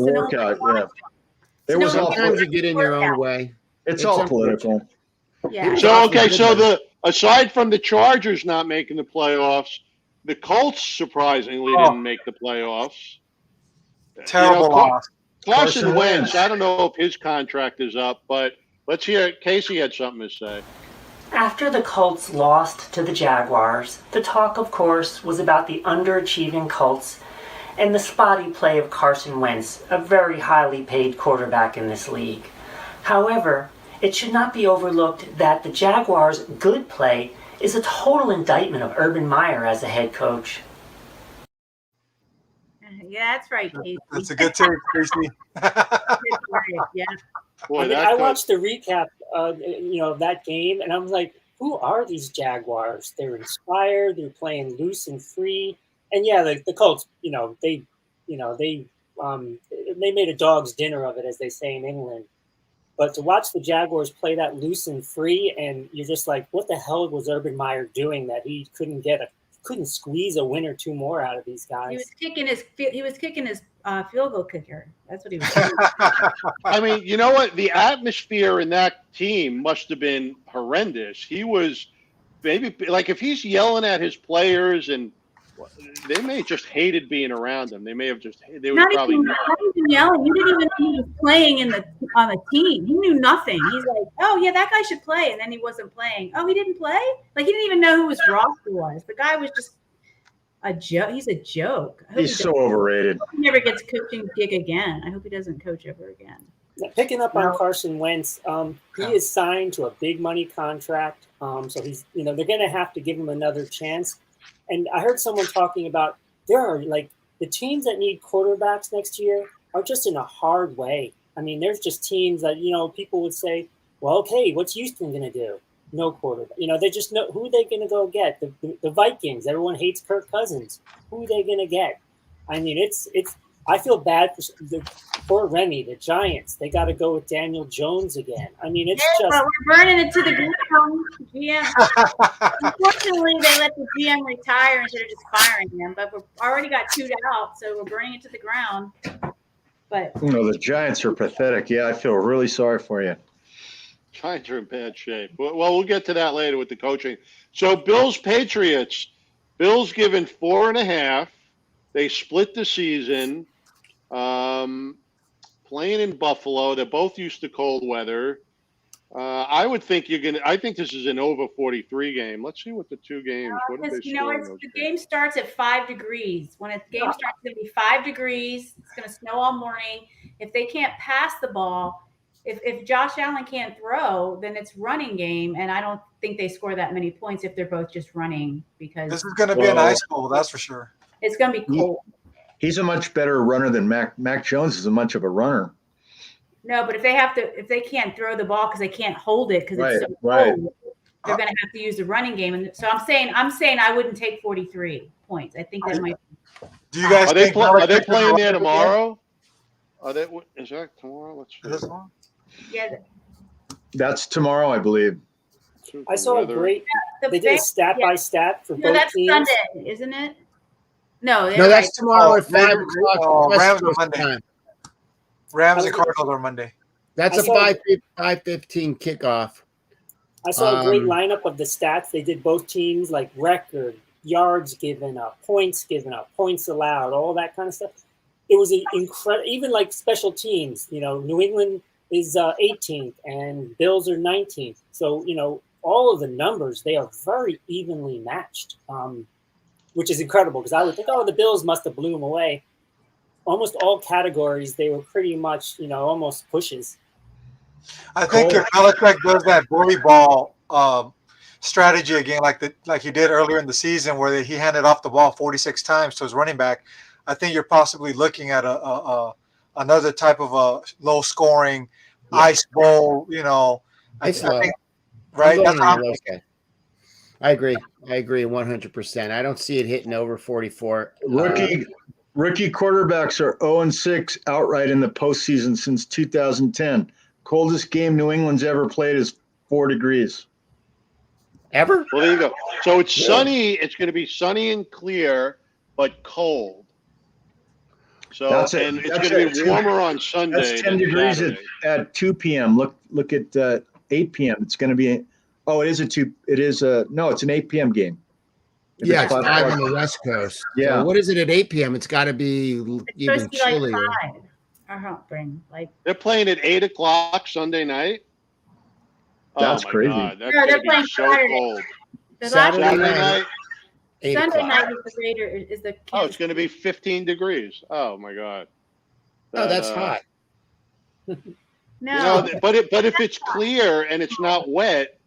Sometimes you get in your own way. It's all political. Yeah. So aside from the Chargers not making the playoffs, the Colts surprisingly didn't make the playoffs. Terrible loss. Carson Wentz, I don't know if his contract is up, but let's hear it. Casey had something to say. After the Colts lost to the Jaguars, the talk, of course, was about the underachieving Colts and the spotty play of Carson Wentz, a very highly paid quarterback in this league. However, it should not be overlooked that the Jaguars' good play is a total indictment of Urban Meyer as a head coach. Yeah, that's right, Casey. That's a good take, Casey. Yeah. Boy, I watched the recap, of that game, and I was like, "Who are these Jaguars? They're inspired. They're playing loose and free." And yeah, the Colts, they made a dog's dinner of it, as they say in England. But to watch the Jaguars play that loose and free, and you're just like, "What the hell was Urban Meyer doing that he couldn't squeeze a win or two more out of these guys?" He was kicking his field goal kicker. That's what he was doing. I mean, you know what? The atmosphere in that team must have been horrendous. He was maybe like if he's yelling at his players, and they may have just hated being around him. They were probably not even yelling. He didn't even know he was playing on the team. He knew nothing. He's like, "Oh yeah, that guy should play," and then he wasn't playing. Oh, he didn't play? Like he didn't even know who his roster was. The guy was just a joke. He's a joke. He's so overrated. He never gets coaching gig again. I hope he doesn't coach ever again. Picking up on Carson Wentz, he is signed to a big money contract. So he's, they're going to have to give him another chance. And I heard someone talking about there are the teams that need quarterbacks next year are just in a hard way. I mean, there's just teams that, people would say, well, okay, what's Houston going to do? No quarterback. They just know who they're going to go get. The Vikings. Everyone hates Kirk Cousins. Who are they going to get? I mean, it's. I feel bad for Remy, the Giants. They got to go with Daniel Jones again. I mean, it's just. But we're burning it to the ground. GM. Unfortunately, they let the GM retire instead of just firing him. But we've already got 2 out, so we're burning it to the ground. But the Giants are pathetic. Yeah, I feel really sorry for you. Giants are in bad shape. Well, we'll get to that later with the coaching. So Bills Patriots. Bills given 4.5. They split the season. Playing in Buffalo. They're both used to cold weather. I would think I think this is an over 43 game. Let's see what the 2 games. What did they score in those the games? game starts at 5 degrees. When a game starts, it's going to be 5 degrees. It's going to snow all morning. If they can't pass the ball, if Josh Allen can't throw, then it's running game, and I don't think they score that many points if they're both just running because this is going to be an ice bowl, that's for sure. It's going to be cold. He's a much better runner than Mac. Mac Jones is a much of a runner. No, but if they can't throw the ball because they can't hold it because it's so cold, they're going to have to use the running game. And so I'm saying I wouldn't take 43 points. I think that might. Do you guys are they playing there tomorrow? Is that tomorrow? Let's see. Is this tomorrow? Yeah. That's tomorrow, I believe. I saw a great. They did a stat by stat for both that's teams. Sunday, isn't it? No, that's tomorrow at 5 o'clock. Rams on Monday. Rams and Cardinals are Monday. That's a 5:15 kickoff. I saw a great lineup of the stats. They did both teams, like record, yards given up, points allowed, all that kind of stuff. It was incredible. Even like special teams, New England, is 18th, and Bills are 19th. So, all of the numbers, they are very evenly matched, which is incredible because I would think, the Bills must have blew them away. Almost all categories, they were pretty much, almost pushes. I think if Belichick does that bully ball strategy again, like he did earlier in the season, where he handed off the ball 46 times to his running back, I think you're possibly looking at another type of a low scoring ice bowl. I think, right? That's how I agree 100%. I don't see it hitting over 44. Rookie quarterbacks are 0-6 outright in the postseason since 2010. Coldest game New England's ever played is 4 degrees. Ever? Well, there you go. So it's sunny. It's going to be sunny and clear, but cold. So it's going to be warmer on Sunday. That's 10 degrees at 2 p.m. Look at 8 p.m. It's going to be. Oh, it's an 8 p.m. game. Yeah, it's 5 on the West Coast. Yeah. So what is it at 8 p.m.? It's got to be even chillier. They're playing at 8 o'clock Sunday night. That's crazy. God, that's they're playing so cold. Saturday night. Sunday night is the Raider is the. Oh, it's going to be 15 degrees. Oh my God. That's hot. No, but if it's clear and it's not wet,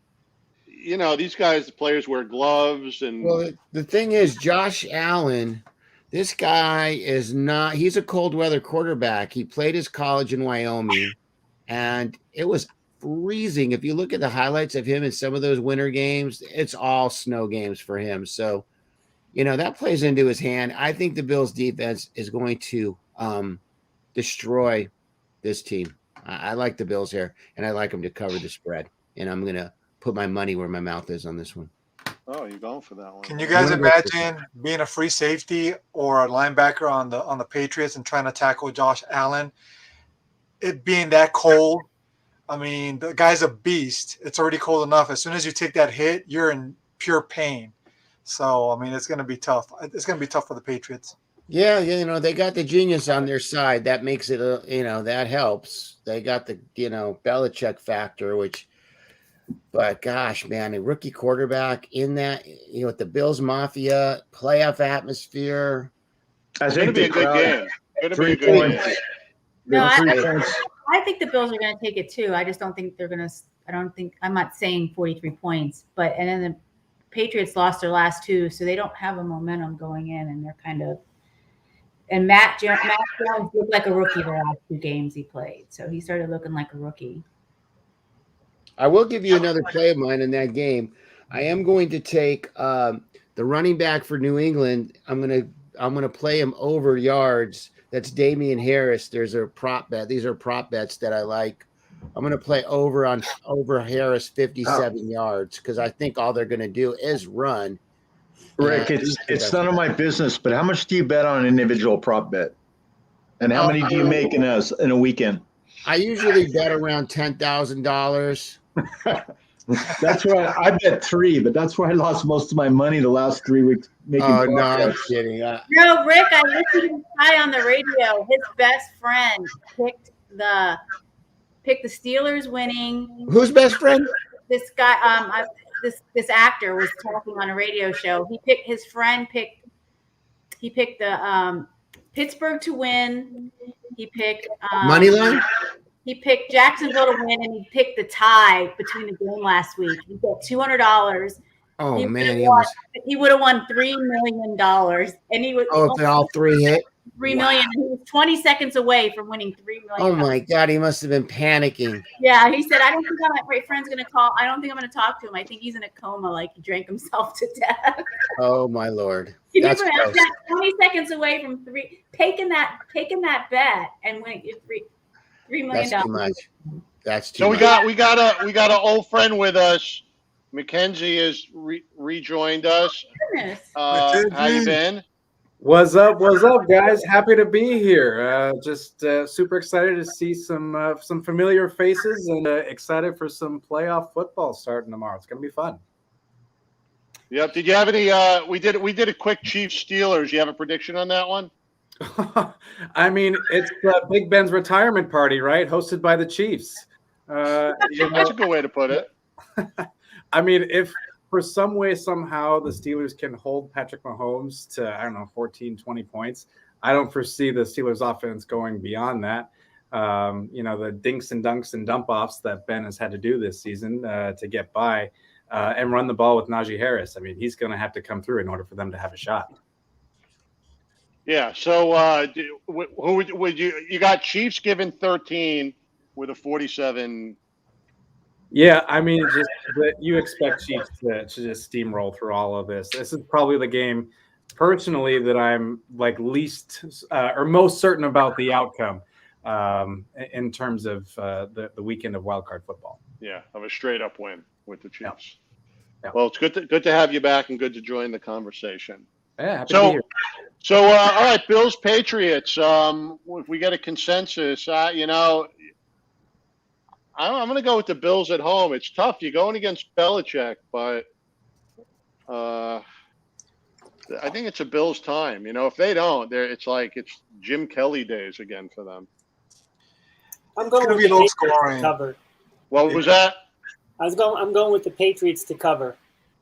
these guys, the players wear gloves and. Well, the thing is, Josh Allen, this guy is not. He's a cold weather quarterback. He played his college in Wyoming, and it was freezing. If you look at the highlights of him in some of those winter games, it's all snow games for him. So, that plays into his hand. I think the Bills defense is going to destroy this team. I like the Bills here, and I like them to cover the spread. And I'm going to put my money where my mouth is on this one. Oh, you're going for that one. Can you guys imagine being a free safety or a linebacker on the Patriots and trying to tackle Josh Allen? It being that cold. I mean, the guy's a beast. It's already cold enough. As soon as you take that hit, you're in pure pain. So, I mean, it's going to be tough. It's going to be tough for the Patriots. Yeah, they got the genius on their side. That makes it, that helps. They got the, Belichick factor, but gosh, man, a rookie quarterback in that, with the Bills Mafia, playoff atmosphere. I think it'll be a good game. It'll be a good game. No, I think the Bills are going to take it too. I just don't think they're going to. I'm not saying 43 points, and then the Patriots lost their last 2, so they don't have a momentum going in, and they're kind of. And Matt Jones looked like a rookie the last 2 games he played, so he started looking like a rookie. I will give you another play of mine in that game. I am going to take the running back for New England. I'm gonna play him over yards. That's Damian Harris. There's a prop bet. These are prop bets that I like. I'm going to play over Harris 57 yards because I think all they're going to do is run. Rick, it's none of my business, but how much do you bet on an individual prop bet? And how many do you make in a weekend? I usually bet around $10,000. That's where I bet 3, but that's where I lost most of my money the last 3 weeks. No, I'm kidding. No, Rick, I listened to Ty on the radio. His best friend picked the Steelers winning. Who's best friend? This guy, this actor was talking on a radio show. He picked the Pittsburgh to win. He picked money line. He picked Jacksonville to win, and he picked the tie between the game last week. He got $200. Oh man, he would have won $3 million, and he was. Oh, if all 3 hit. $3 million. He was 20 seconds away from winning $3 million. Oh my God, he must have been panicking. Yeah, he said, "I don't think my friend's gonna call. I don't think I'm gonna talk to him. I think he's in a coma, like he drank himself to death." Oh my Lord. That's 20 seconds away from taking that bet and winning $3 million. That's too much. That's too so much. we got an old friend with us. Mackenzie has rejoined us. How you been? What's up, guys? Happy to be here. Just super excited to see some familiar faces and excited for some playoff football starting tomorrow. It's gonna be fun. Yep. Did you have any? We did a quick Chiefs Steelers. You have a prediction on that one? I mean, it's Big Ben's retirement party, right? Hosted by the Chiefs. That's a good way to put it. I mean, if for some way, somehow the Steelers can hold Patrick Mahomes to, I don't know, 14, 20 points, I don't foresee the Steelers offense going beyond that. The dinks and dunks and dump offs that Ben has had to do this season to get by and run the ball with Najee Harris. I mean, he's going to have to come through in order for them to have a shot. Yeah. So who would you got Chiefs given 13 with a 47. Yeah, I mean, just you expect Chiefs to just steamroll through all of this. This is probably the game, personally, that I'm like least or most certain about the outcome in terms of the weekend of wildcard football. Yeah, of a straight up win with the Chiefs. Yeah. Well, it's good to have you back and good to join the conversation. Yeah, happy to be here. So all right, Bills Patriots. If we get a consensus, I'm going to go with the Bills at home. It's tough. You're going against Belichick, but I think it's a Bills time. If they don't, it's like it's Jim Kelly days again for them. I'm going with the low Patriots scoring. to cover. What was that? I'm going with the Patriots to cover.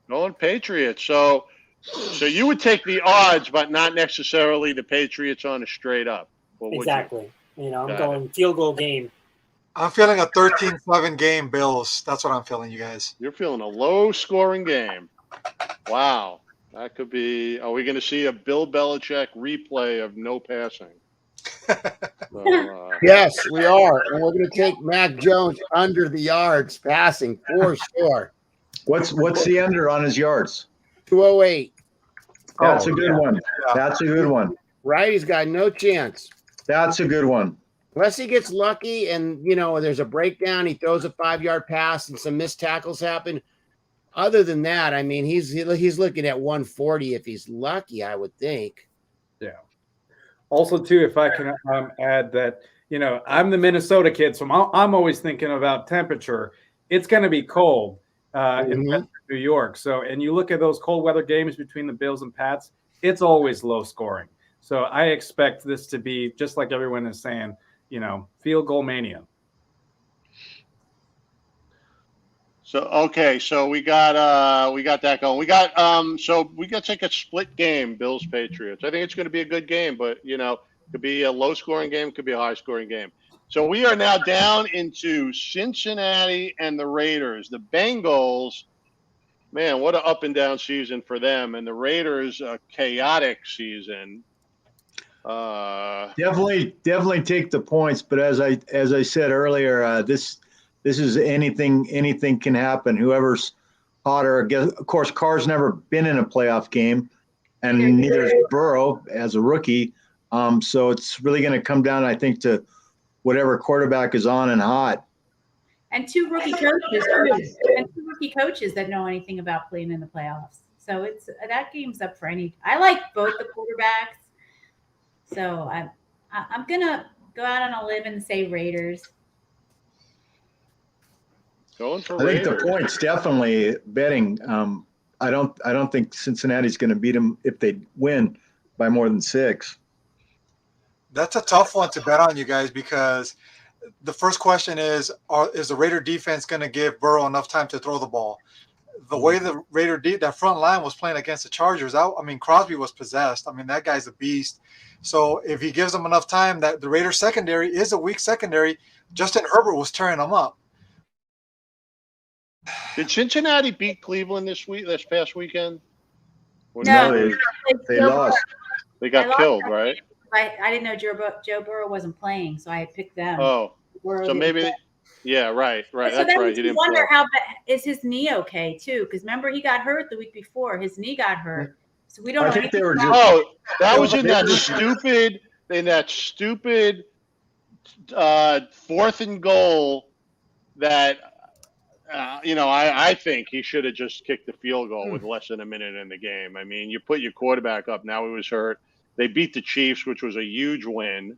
Going Patriots. So you would take the odds, but not necessarily the Patriots on a straight up. Exactly. I'm Got going field goal game. I'm feeling a 13-7 game, Bills. That's what I'm feeling, you guys. You're feeling a low-scoring game. Wow. That could be – are we going to see a Bill Belichick replay of no passing? Yes, we are. And we're going to take Mac Jones under the yards passing for sure. What's the under on his yards? 208. That's a good one. That's a good one. Right? He's got no chance. That's a good one. Unless he gets lucky and, there's a breakdown, he throws a 5-yard pass and some missed tackles happen. Other than that, I mean, he's looking at 140 if he's lucky, I would think. Yeah. Also, too, if I can add that, I'm the Minnesota kid, so I'm always thinking about temperature. It's going to be cold in New York. So, and you look at those cold weather games between the Bills and Pats, it's always low scoring. So I expect this to be, just like everyone is saying, field goal mania. So we got that going. We got to take a split game, Bills Patriots. I think it's going to be a good game, but could be a low scoring game, could be a high scoring game. So we are now down into Cincinnati and the Raiders. The Bengals, man, what an up and down season for them, and the Raiders a chaotic season. Definitely take the points, but as I said earlier, this is anything can happen. Whoever's hotter, of course, Carr's never been in a playoff game, and neither is Burrow as a rookie. So it's really going to come down, I think, to whatever quarterback is on and hot. And two rookie coaches that know anything about playing in the playoffs. So that game's up for any. I like both the quarterbacks. So I'm gonna go out on a limb and say Raiders. Going for I Raiders. think the points definitely betting. I don't think Cincinnati's going to beat them if they win by more than 6. That's a tough one to bet on, you guys, because the first question is the Raider defense going to give Burrow enough time to throw the ball? The way the Raider that front line was playing against the Chargers, Crosby was possessed. I mean, that guy's a beast. So if he gives them enough time, that the Raiders secondary is a weak secondary. Justin Herbert was tearing them up. Did Cincinnati beat Cleveland this past weekend? No, they lost. They got killed, right? I didn't know Joe Burrow wasn't playing, so I picked them. Oh, so maybe. Yeah, right. So That's then right. you wonder how is his knee okay too? Because remember he got hurt the week before. His knee got hurt, so we don't know. I think they were just. Oh, that was in that stupid 4th and goal that. I think he should have just kicked the field goal with less than a minute in the game. I mean, you put your quarterback up. Now he was hurt. They beat the Chiefs, which was a huge win.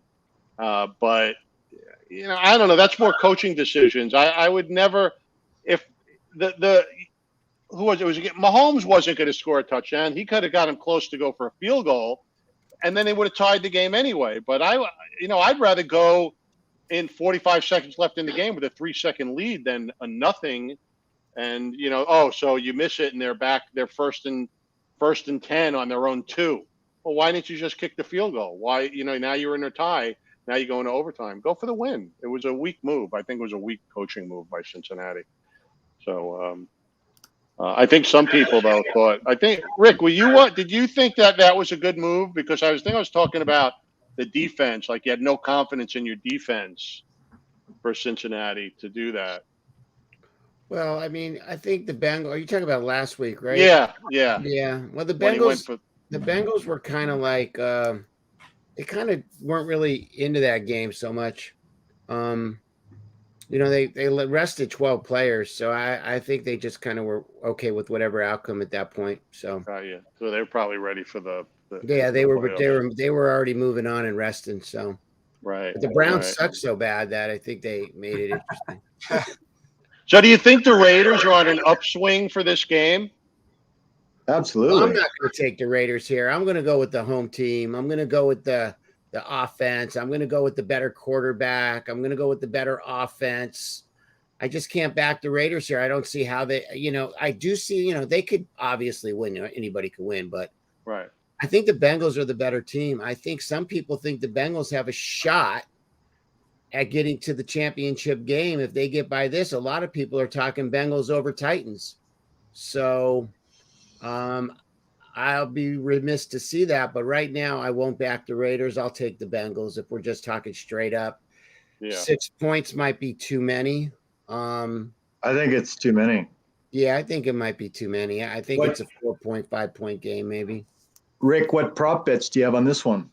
But, I don't know. That's more coaching decisions. I would never – if who was it? Mahomes wasn't going to score a touchdown. He could have got him close to go for a field goal. and then they would have tied the game anyway. But I'd rather go in 45 seconds left in the game with a 3-second lead than a nothing. And so you miss it and they're first and 10 on their own 2. Well, why didn't you just kick the field goal? Why, now you're in a tie. Now you go into overtime. Go for the win. It was a weak move. I think it was a weak coaching move by Cincinnati. So I think some people though thought. I think Rick, did you think that was a good move? Because I was talking about the defense. Like you had no confidence in your defense for Cincinnati to do that. Well, I mean, I think the Bengals. Are you talking about last week, right? Yeah. Well, the Bengals were kind of like they kind of weren't really into that game so much. They rested 12 players, so I think they just kind of were okay with whatever outcome at that point. So So they were probably ready for the they were already moving on and resting. So right. But the Browns suck so bad that I think they made it interesting. So do you think the Raiders are on an upswing for this game? Absolutely. Well, I'm not going to take the Raiders here. I'm going to go with the home team. I'm going to go with the offense. I'm going to go with the better quarterback. I'm going to go with the better offense. I just can't back the Raiders here. I don't see how they, I do see, they could obviously win. Anybody could win, but right. I think the Bengals are the better team. I think some people think the Bengals have a shot at getting to the championship game. If they get by this, a lot of people are talking Bengals over Titans. So I'll be remiss to see that, but right now I won't back the Raiders. I'll take the Bengals if we're just talking straight up. Yeah. 6 points might be too many. I think it's too many. Yeah, I think it might be too many. I think it's a 4.5 point game, maybe. Rick, what prop bets do you have on this one?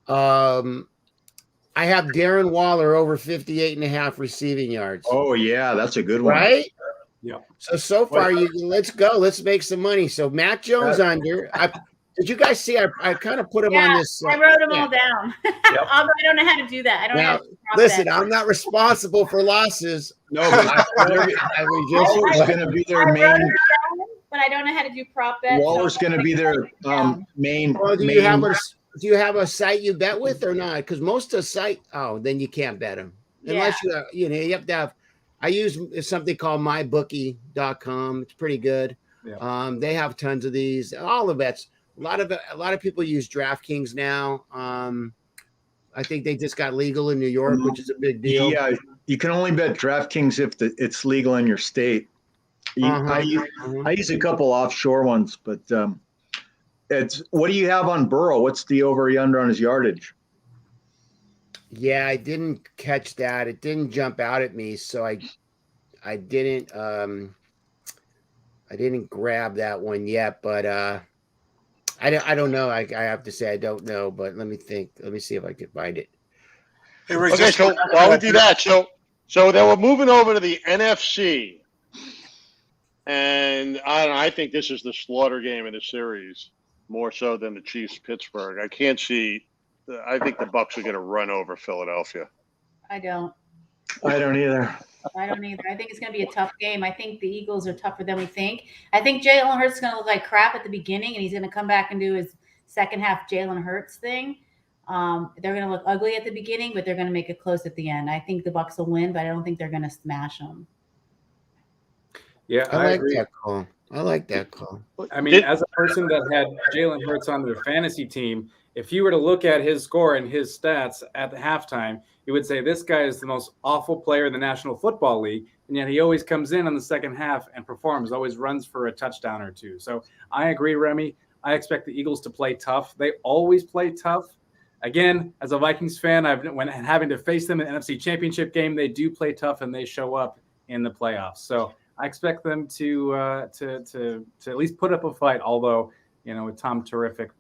I have Darren Waller over 58.5 receiving yards. Oh, yeah, that's a good one. Right? Yeah. So far, let's go. Let's make some money. So Matt Jones under. Did you guys see? I kind of put him on this. I wrote them all down. Although I don't know how to do that. I don't know. Listen, I'm not responsible for losses. No, but Waller's going to be their main. But I don't know how to do prop bets. Waller's going to be their main. Well, do you have a site you bet with or not? Because most of the site, then you can't bet them unless you have to have. I use something called mybookie.com. It's pretty good. Yeah. They have tons of these. All the bets. A lot of people use DraftKings now. I think they just got legal in New York, which is a big deal. Yeah, you can only bet DraftKings if it's legal in your state. I use a couple offshore ones, but it's what do you have on Burrow? What's the over/under on his yardage? Yeah, I didn't catch that. It didn't jump out at me, so I didn't grab that one yet. But I don't know. I have to say I don't know. But let me think. Let me see if I can find it. Hey, Rick, okay, so while we do that, so they were moving over to the NFC, and I think this is the slaughter game of the series more so than the Chiefs Pittsburgh. I can't see. I think the Bucs are going to run over Philadelphia. I don't either. I think it's going to be a tough game. I think the Eagles are tougher than we think. I think Jalen Hurts is going to look like crap at the beginning, and he's going to come back and do his second half Jalen Hurts thing. They're going to look ugly at the beginning, but they're going to make it close at the end. I think the Bucs will win, but I don't think they're going to smash them. Yeah, I like that call. I like that call. I mean, as a person that had Jalen Hurts on their fantasy team, if you were to look at his score and his stats at the halftime, you would say this guy is the most awful player in the National Football League, and yet he always comes in the second half and performs, always runs for a touchdown or two. So I agree, Remy. I expect the Eagles to play tough. They always play tough. Again, as a Vikings fan, when having to face them in the NFC Championship game, they do play tough and they show up in the playoffs. So I expect them to at least put up a fight, although – with Tom Terrific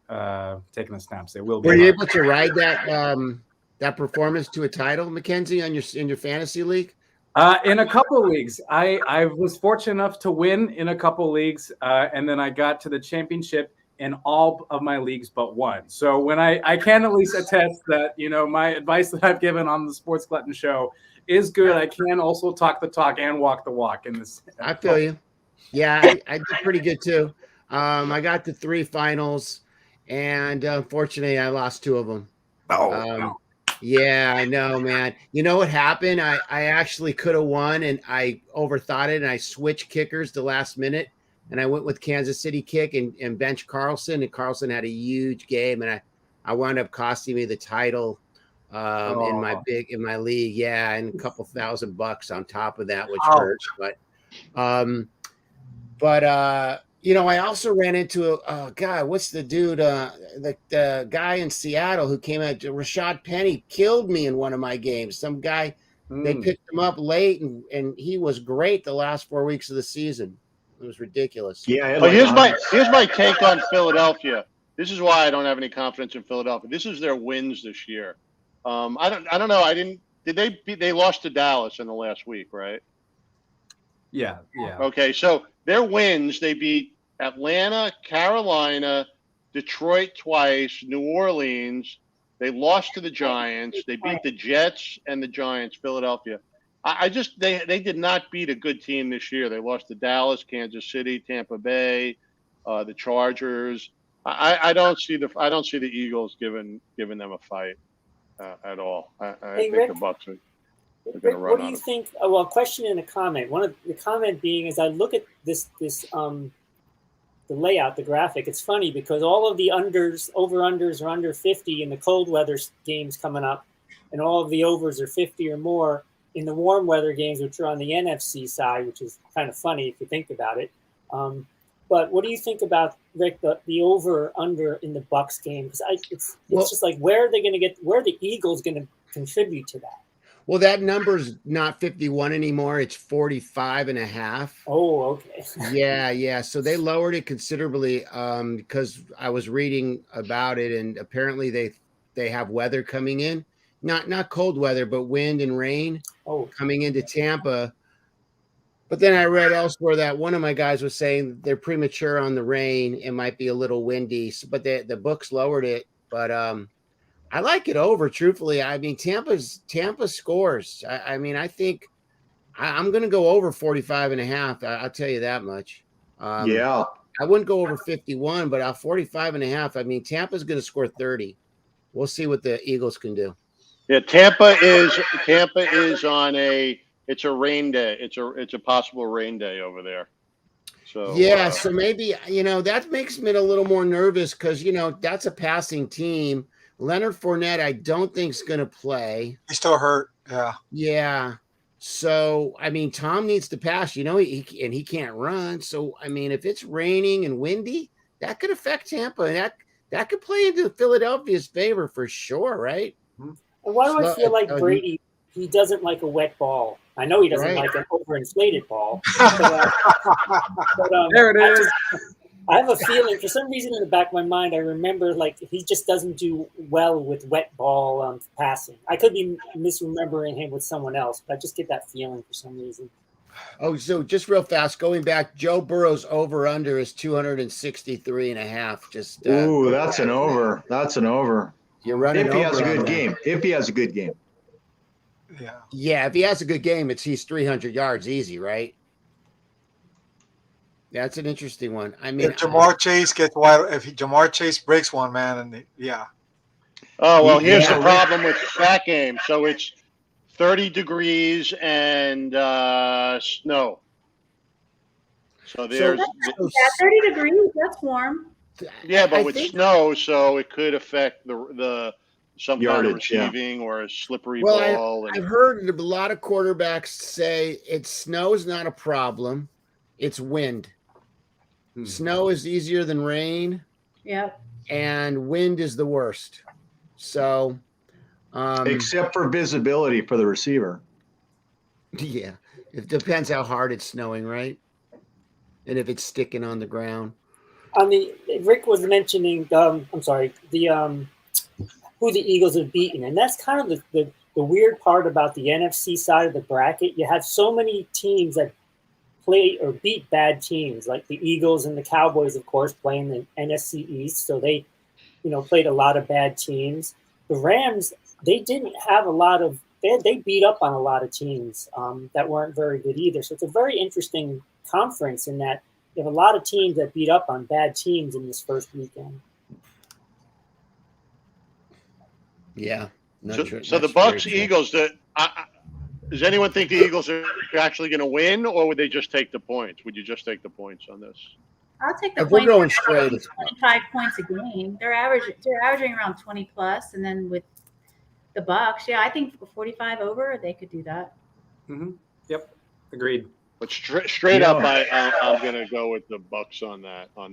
taking the snaps, they will be. Were you able to ride that performance to a title, Mackenzie, in your fantasy league? In a couple leagues, I was fortunate enough to win in a couple leagues, and then I got to the championship in all of my leagues but one. So when I can at least attest that my advice that I've given on the Sports Glutton show is good. I can also talk the talk and walk the walk in this. I feel you. Yeah, I did pretty good too. I got to 3 finals, and unfortunately, I lost 2 of them. No. Yeah, I know, man. You know what happened? I actually could have won, and I overthought it, and I switched kickers the last minute, and I went with Kansas City kick and bench Carlson, and Carlson had a huge game, and I wound up costing me the title in my league. Yeah, and a couple $1,000 on top of that, which hurt. But you know, I also ran into God, what's the dude? The guy in Seattle who came out, Rashad Penny, killed me in one of my games. Some guy, they picked him up late, and he was great the last 4 weeks of the season. It was ridiculous. Yeah. Here's my take on Philadelphia. This is why I don't have any confidence in Philadelphia. This is their wins this year. I don't know. They lost to Dallas in the last week, right? Yeah. Okay, so their wins, they beat Atlanta, Carolina, Detroit twice, New Orleans. They lost to the Giants. They beat the Jets and the Giants, Philadelphia. They did not beat a good team this year. They lost to Dallas, Kansas City, Tampa Bay, the Chargers. I don't see the Eagles giving them a fight at all. I think Rick, the Bucks are. Rick, what do you think? Well, a question and a comment. One of the comment being, as I look at this the layout, the graphic, it's funny because all of the over-unders are under 50 in the cold weather games coming up, and all of the overs are 50 or more in the warm weather games, which are on the NFC side, which is kind of funny if you think about it. But what do you think about, Rick, the over/under in the Bucks game? Because it's just like, where are the Eagles going to contribute to that? Well, that number's not 51 anymore. It's 45.5. Oh, okay. Yeah. So they lowered it considerably because I was reading about it, and apparently they have weather coming in, not cold weather, but wind and rain coming into Tampa. But then I read elsewhere that one of my guys was saying they're premature on the rain. It might be a little windy, but the books lowered it. But I like it over, truthfully. I mean, Tampa scores. I think I'm going to go over 45.5. I'll tell you that much. Yeah. I wouldn't go over 51, but 45.5. I mean, Tampa's going to score 30. We'll see what the Eagles can do. Yeah, Tampa is on it's a rain day. It's a possible rain day over there. So yeah, so maybe that makes me a little more nervous because that's a passing team. Leonard Fournette, I don't think is going to play. He's still hurt. Yeah. Yeah. So I mean, Tom needs to pass. He can't run. So I mean, if it's raining and windy, that could affect Tampa, and that could play into Philadelphia's favor for sure, right? Why do I feel like Brady? He doesn't like a wet ball. I know he doesn't like an overinflated ball. But, there it is. I have a feeling, for some reason in the back of my mind, I remember like he just doesn't do well with wet ball passing. I could be misremembering him with someone else, but I just get that feeling for some reason. Oh, so just real fast, going back, Joe Burrow's over/under is 263.5. Just ooh, that's an over. That's an over. You're running if he has a good game. If he has a good game. Yeah, if he has a good game, he's 300 yards easy, right? That's an interesting one. I mean, if Jamar Chase gets wide, if Jamar Chase breaks one, man, and yeah. Oh well, here's the problem with that game. So it's 30 degrees and snow. So there's 30 degrees. That's warm. Yeah, but with snow, so it could affect the some yardage, kind of receiving or a slippery ball. I've heard a lot of quarterbacks say snow is not a problem. It's wind. Snow is easier than rain. Yep. And wind is the worst. So, except for visibility for the receiver. Yeah, it depends how hard it's snowing, right? And if it's sticking on the ground. Rick was mentioning, who the Eagles have beaten, and that's kind of the weird part about the NFC side of the bracket. You have so many teams that play or beat bad teams, like the Eagles and the Cowboys, of course, playing the NFC East. So they, played a lot of bad teams. The Rams, they didn't have a lot of. They beat up on a lot of teams that weren't very good either. So it's a very interesting conference in that you have a lot of teams that beat up on bad teams in this first weekend. Yeah. So the Bucks, Eagles. Does anyone think the Eagles are actually going to win, or would they just take the points? Would you just take the points on this? I'll take the If we're points. going straight, it's 25 points a game. They're averaging around 20 plus, and then with the Bucks, yeah, I think 45 over, they could do that. Mm-hmm. Yep, agreed. But straight up, I'm going to go with the Bucks on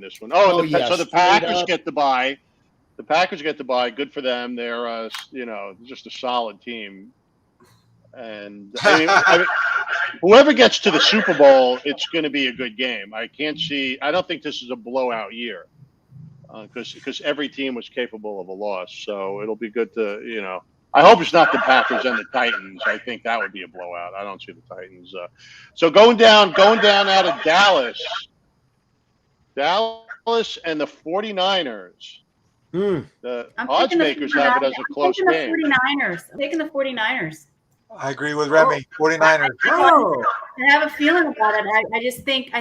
this one. So the Packers get the bye. The Packers get the bye. Good for them. They're just a solid team. And I mean, whoever gets to the Super Bowl, it's going to be a good game. I don't think this is a blowout year because every team was capable of a loss. So it'll be good to, I hope it's not the Packers and the Titans. I think that would be a blowout. I don't see the Titans. So going down out of Dallas and the 49ers. The odds makers have it as a close game. I'm taking the 49ers. I agree with Remy. 49ers. I have a feeling about it. I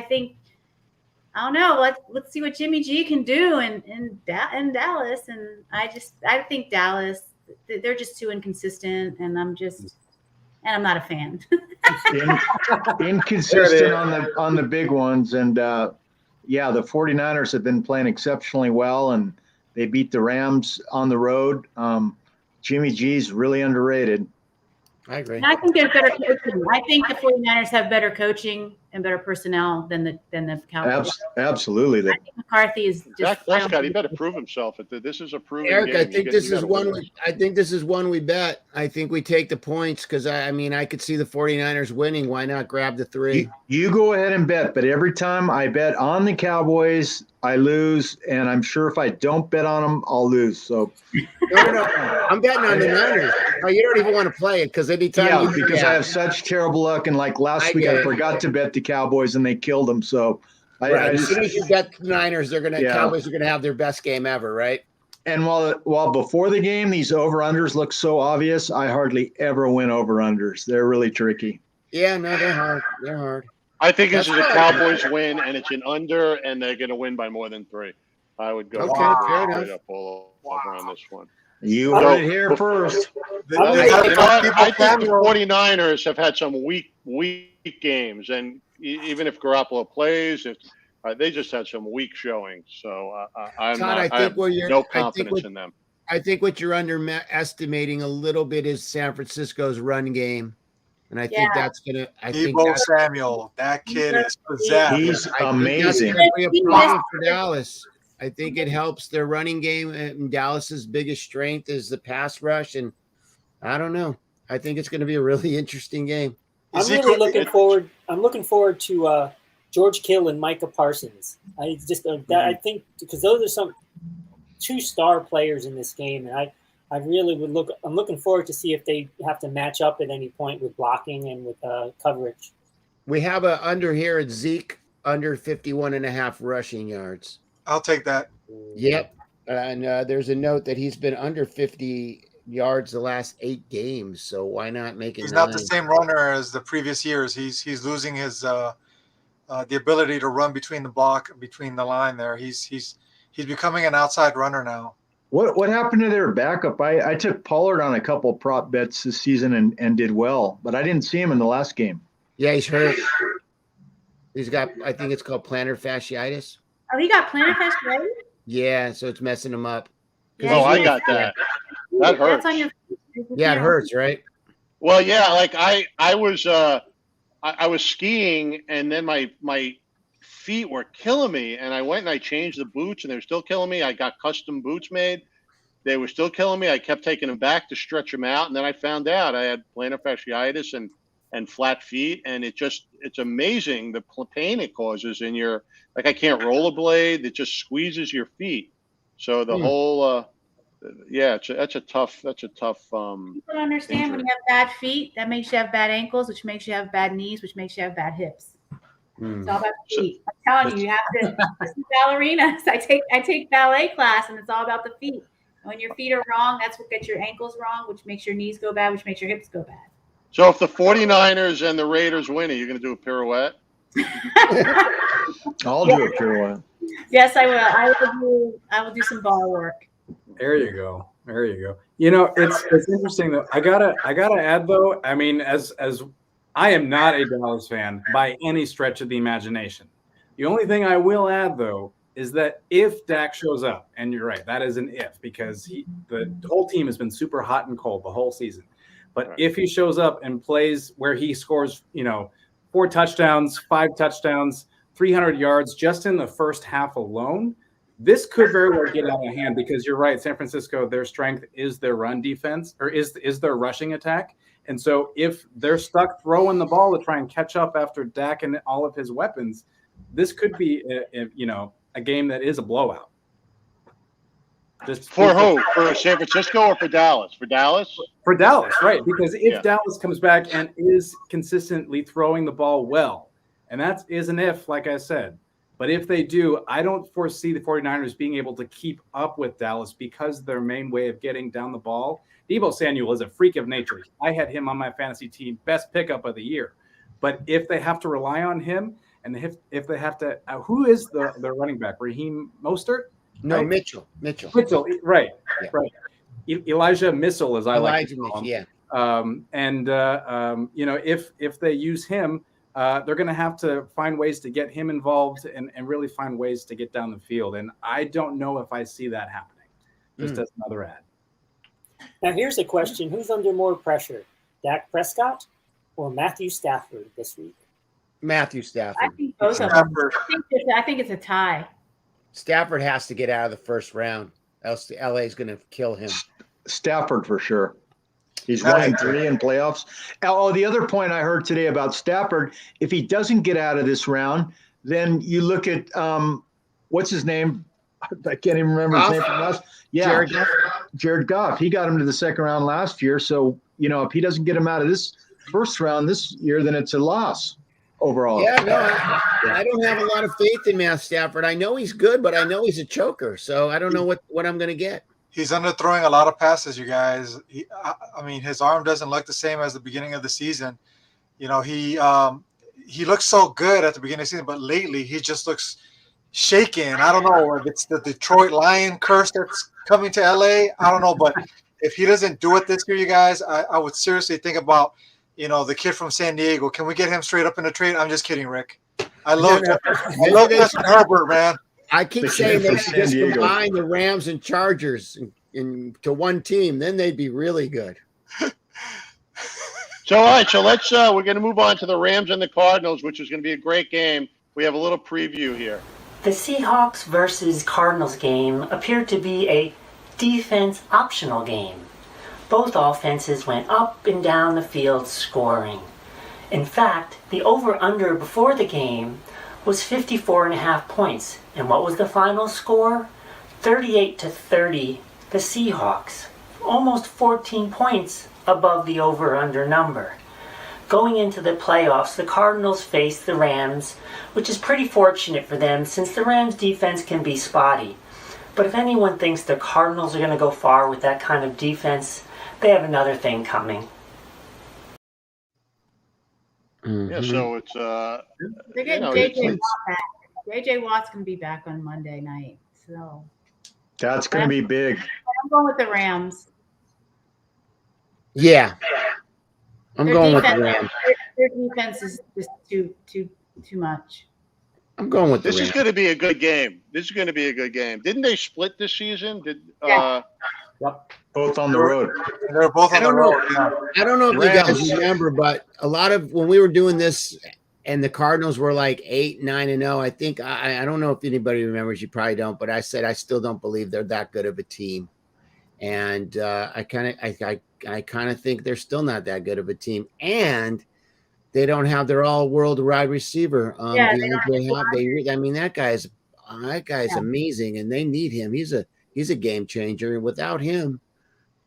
think I don't know. Let's see what Jimmy G can do in Dallas, and I think Dallas. They're just too inconsistent, and I'm not a fan. Inconsistent on the big ones, and the 49ers have been playing exceptionally well, and they beat the Rams on the road. Jimmy G's really underrated. I agree. And I think they're better coaching. I think the 49ers have better coaching and better personnel than the Cowboys. Absolutely. I think McCarthy is just. Dak Prescott, he better prove himself. This is a proven Eric, game. I think this is one we bet. I think we take the points because I could see the 49ers winning. Why not grab the 3? You go ahead and bet, but every time I bet on the Cowboys, I lose, and I'm sure if I don't bet on them, I'll lose. So no. I'm betting on the Niners. Oh, you don't even want to play it because anytime because I have such terrible luck, and like last week I forgot to bet the Cowboys and they killed them. So as soon as you bet the Niners, Cowboys are gonna have their best game ever, right? And while before the game these over-unders look so obvious, I hardly ever win over-unders. They're really tricky. Yeah, no, they're hard. They're hard. I think this is a Cowboys win, and it's an under, and they're going to win by more than 3. I would go straight up all over on this one. You heard it here first. I think the 49ers have had some weak games, and even if Garoppolo plays, they just had some weak showings. So I have no confidence in them. I think what you're underestimating a little bit is San Francisco's run game. And I think that's going to – Samuel, that kid is possessed. He's amazing. That's going to be a problem for Dallas. I think it helps their running game. And Dallas's biggest strength is the pass rush. And I don't know. I think it's going to be a really interesting game. I'm really looking forward. I'm looking forward to George Kittle and Micah Parsons. I think because those are two star players in this game, and I really would look. I'm looking forward to see if they have to match up at any point with blocking and with coverage. We have a under here at Zeke under 51.5 rushing yards. I'll take that. Yep, and there's a note that he's been under 50 yards the last 8 games. So why not make it? He's 9? Not the same runner as the previous years. He's losing his the ability to run between the line there. He's becoming an outside runner now. What happened to their backup? I took Pollard on a couple prop bets this season and did well, but I didn't see him in the last game. Yeah, he's hurt. He's got, I think it's called plantar fasciitis. Oh, he got plantar fasciitis? Yeah, so it's messing him up. Yeah, I got that. That hurts. Yeah, it hurts, right? Well, yeah, like I was skiing, and then my feet were killing me, and I went and I changed the boots, and they were still killing me. I got custom boots made. They were still killing me. I kept taking them back to stretch them out, and then I found out I had plantar fasciitis and flat feet, and it's amazing the pain it causes in your, like I can't rollerblade. It just squeezes your feet. So the whole that's a tough People don't understand injury. when you have bad feet, that makes you have bad ankles, which makes you have bad knees, which makes you have bad hips. It's all about the feet. I'm telling you, you have to listen to ballerinas. I take ballet class, and it's all about the feet. And when your feet are wrong, that's what gets your ankles wrong, which makes your knees go bad, which makes your hips go bad. So if the 49ers and the Raiders win, are you going to do a pirouette? I'll do a pirouette. Yes, I will. I will do some bar work. There you go. There you go. You know, it's interesting that I gotta add though. I mean, as I am not a Dallas fan by any stretch of the imagination. The only thing I will add though is that if Dak shows up, and you're right, that is an if, because the whole team has been super hot and cold the whole season. But if he shows up and plays where he scores, 4 touchdowns, 5 touchdowns, 300 yards just in the first half alone, this could very well get out of hand, because you're right, San Francisco, their strength is their run defense, or is their rushing attack. And so if they're stuck throwing the ball to try and catch up after Dak and all of his weapons, this could be a game that is a blowout. For who? For San Francisco or for Dallas? For Dallas? For Dallas, right? Because if Dallas comes back and is consistently throwing the ball well, and that is an if, like I said, but if they do, I don't foresee the 49ers being able to keep up with Dallas, because their main way of getting down the ball, Deebo Samuel is a freak of nature. I had him on my fantasy team, best pickup of the year. But if they have to rely on him, and if they have to, who is the running back? Raheem Mostert? No, right? Mitchell, right, yeah. right. Elijah Missile, as I like to call him. Yeah. If they use him, they're going to have to find ways to get him involved and really find ways to get down the field. And I don't know if I see that happening. Just as another ad. Now, here's a question. Who's under more pressure, Dak Prescott or Matthew Stafford this week? Matthew Stafford. I think both of them. I think it's a tie. Stafford has to get out of the first round, else the LA is going to kill him. Stafford for sure. He's 1-3 in playoffs. Oh, the other point I heard today about Stafford, if he doesn't get out of this round, then you look at what's his name? I can't even remember his name from last. Yeah, Jared Goff. He got him to the second round last year. So, if he doesn't get him out of this first round this year, then it's a loss overall. Yeah, no, I don't have a lot of faith in Matt Stafford. I know he's good, but I know he's a choker. So I don't know what I'm going to get. He's underthrowing a lot of passes, you guys. His arm doesn't look the same as the beginning of the season. He looks so good at the beginning of the season, but lately he just looks shaken. I don't know if it's the Detroit Lion curse that's coming to LA. I don't know, but if he doesn't do it this year, you guys, I would seriously think about, the kid from San Diego. Can we get him straight up in a trade? I'm just kidding, Rick. I love Justin Herbert, man. I keep saying they should just combine the Rams and Chargers into one team. Then they'd be really good. So, all right. So we're going to move on to the Rams and the Cardinals, which is going to be a great game. We have a little preview here. The Seahawks versus Cardinals game appeared to be a defense optional game. Both offenses went up and down the field scoring. In fact, the over-under before the game was 54.5 points. And what was the final score? 38-30, the Seahawks. Almost 14 points above the over-under number. Going into the playoffs, the Cardinals face the Rams, which is pretty fortunate for them since the Rams' defense can be spotty. But if anyone thinks the Cardinals are going to go far with that kind of defense, they have another thing coming. Mm-hmm. Yeah, so it's They're getting J.J. Watt back. J.J. Watt's going to be back on Monday night. So that's going to be big. I'm going with the Rams. Yeah. I'm going with the Rams. Their defense is just too much. I'm going with the Rams. This is going to be a good game. Didn't they split this season? Both on the road. They're both on the road. Yeah. I don't know if you guys remember, but a lot of when we were doing this and the Cardinals were like 8-9-0, I think I don't know if anybody remembers, you probably don't, but I said I still don't believe they're that good of a team. And I kind of think they're still not that good of a team. And they don't have their all-world wide receiver. That guy's amazing, and they need him. He's a game changer, and without him,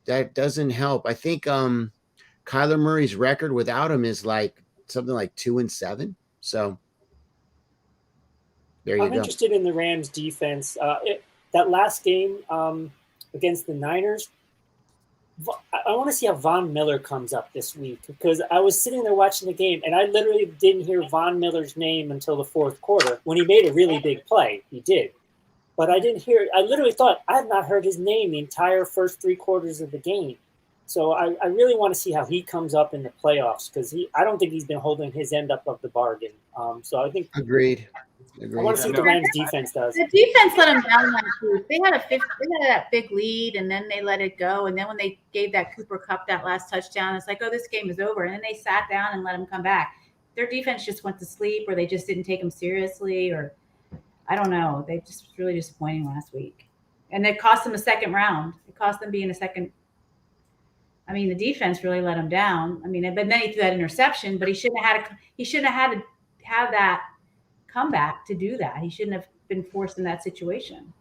that doesn't help. I think Kyler Murray's record without him is like something like 2-7. So there you go. I'm interested in the Rams defense. That last game against the Niners, I want to see how Von Miller comes up this week, because I was sitting there watching the game and I literally didn't hear Von Miller's name until the fourth quarter when he made a really big play. He did. but I didn't hear. I literally thought I had not heard his name the entire first 3 quarters of the game. So I really want to see how he comes up in the playoffs because I don't think he's been holding his end up of the bargain. So I think Agreed. I want to see what the Rams defense does. The defense let them down last week. They had that big lead, and then they let it go. And then when they gave that Cooper Kupp that last touchdown, it's like, oh, this game is over. And then they sat down and let him come back. Their defense just went to sleep, or they just didn't take him seriously, or I don't know. They just really disappointing last week, and it cost them a second round. It cost them being a second. I mean, the defense really let him down. I mean, but then he threw that interception, but he shouldn't have had to have that comeback to do that. He shouldn't have been forced in that situation.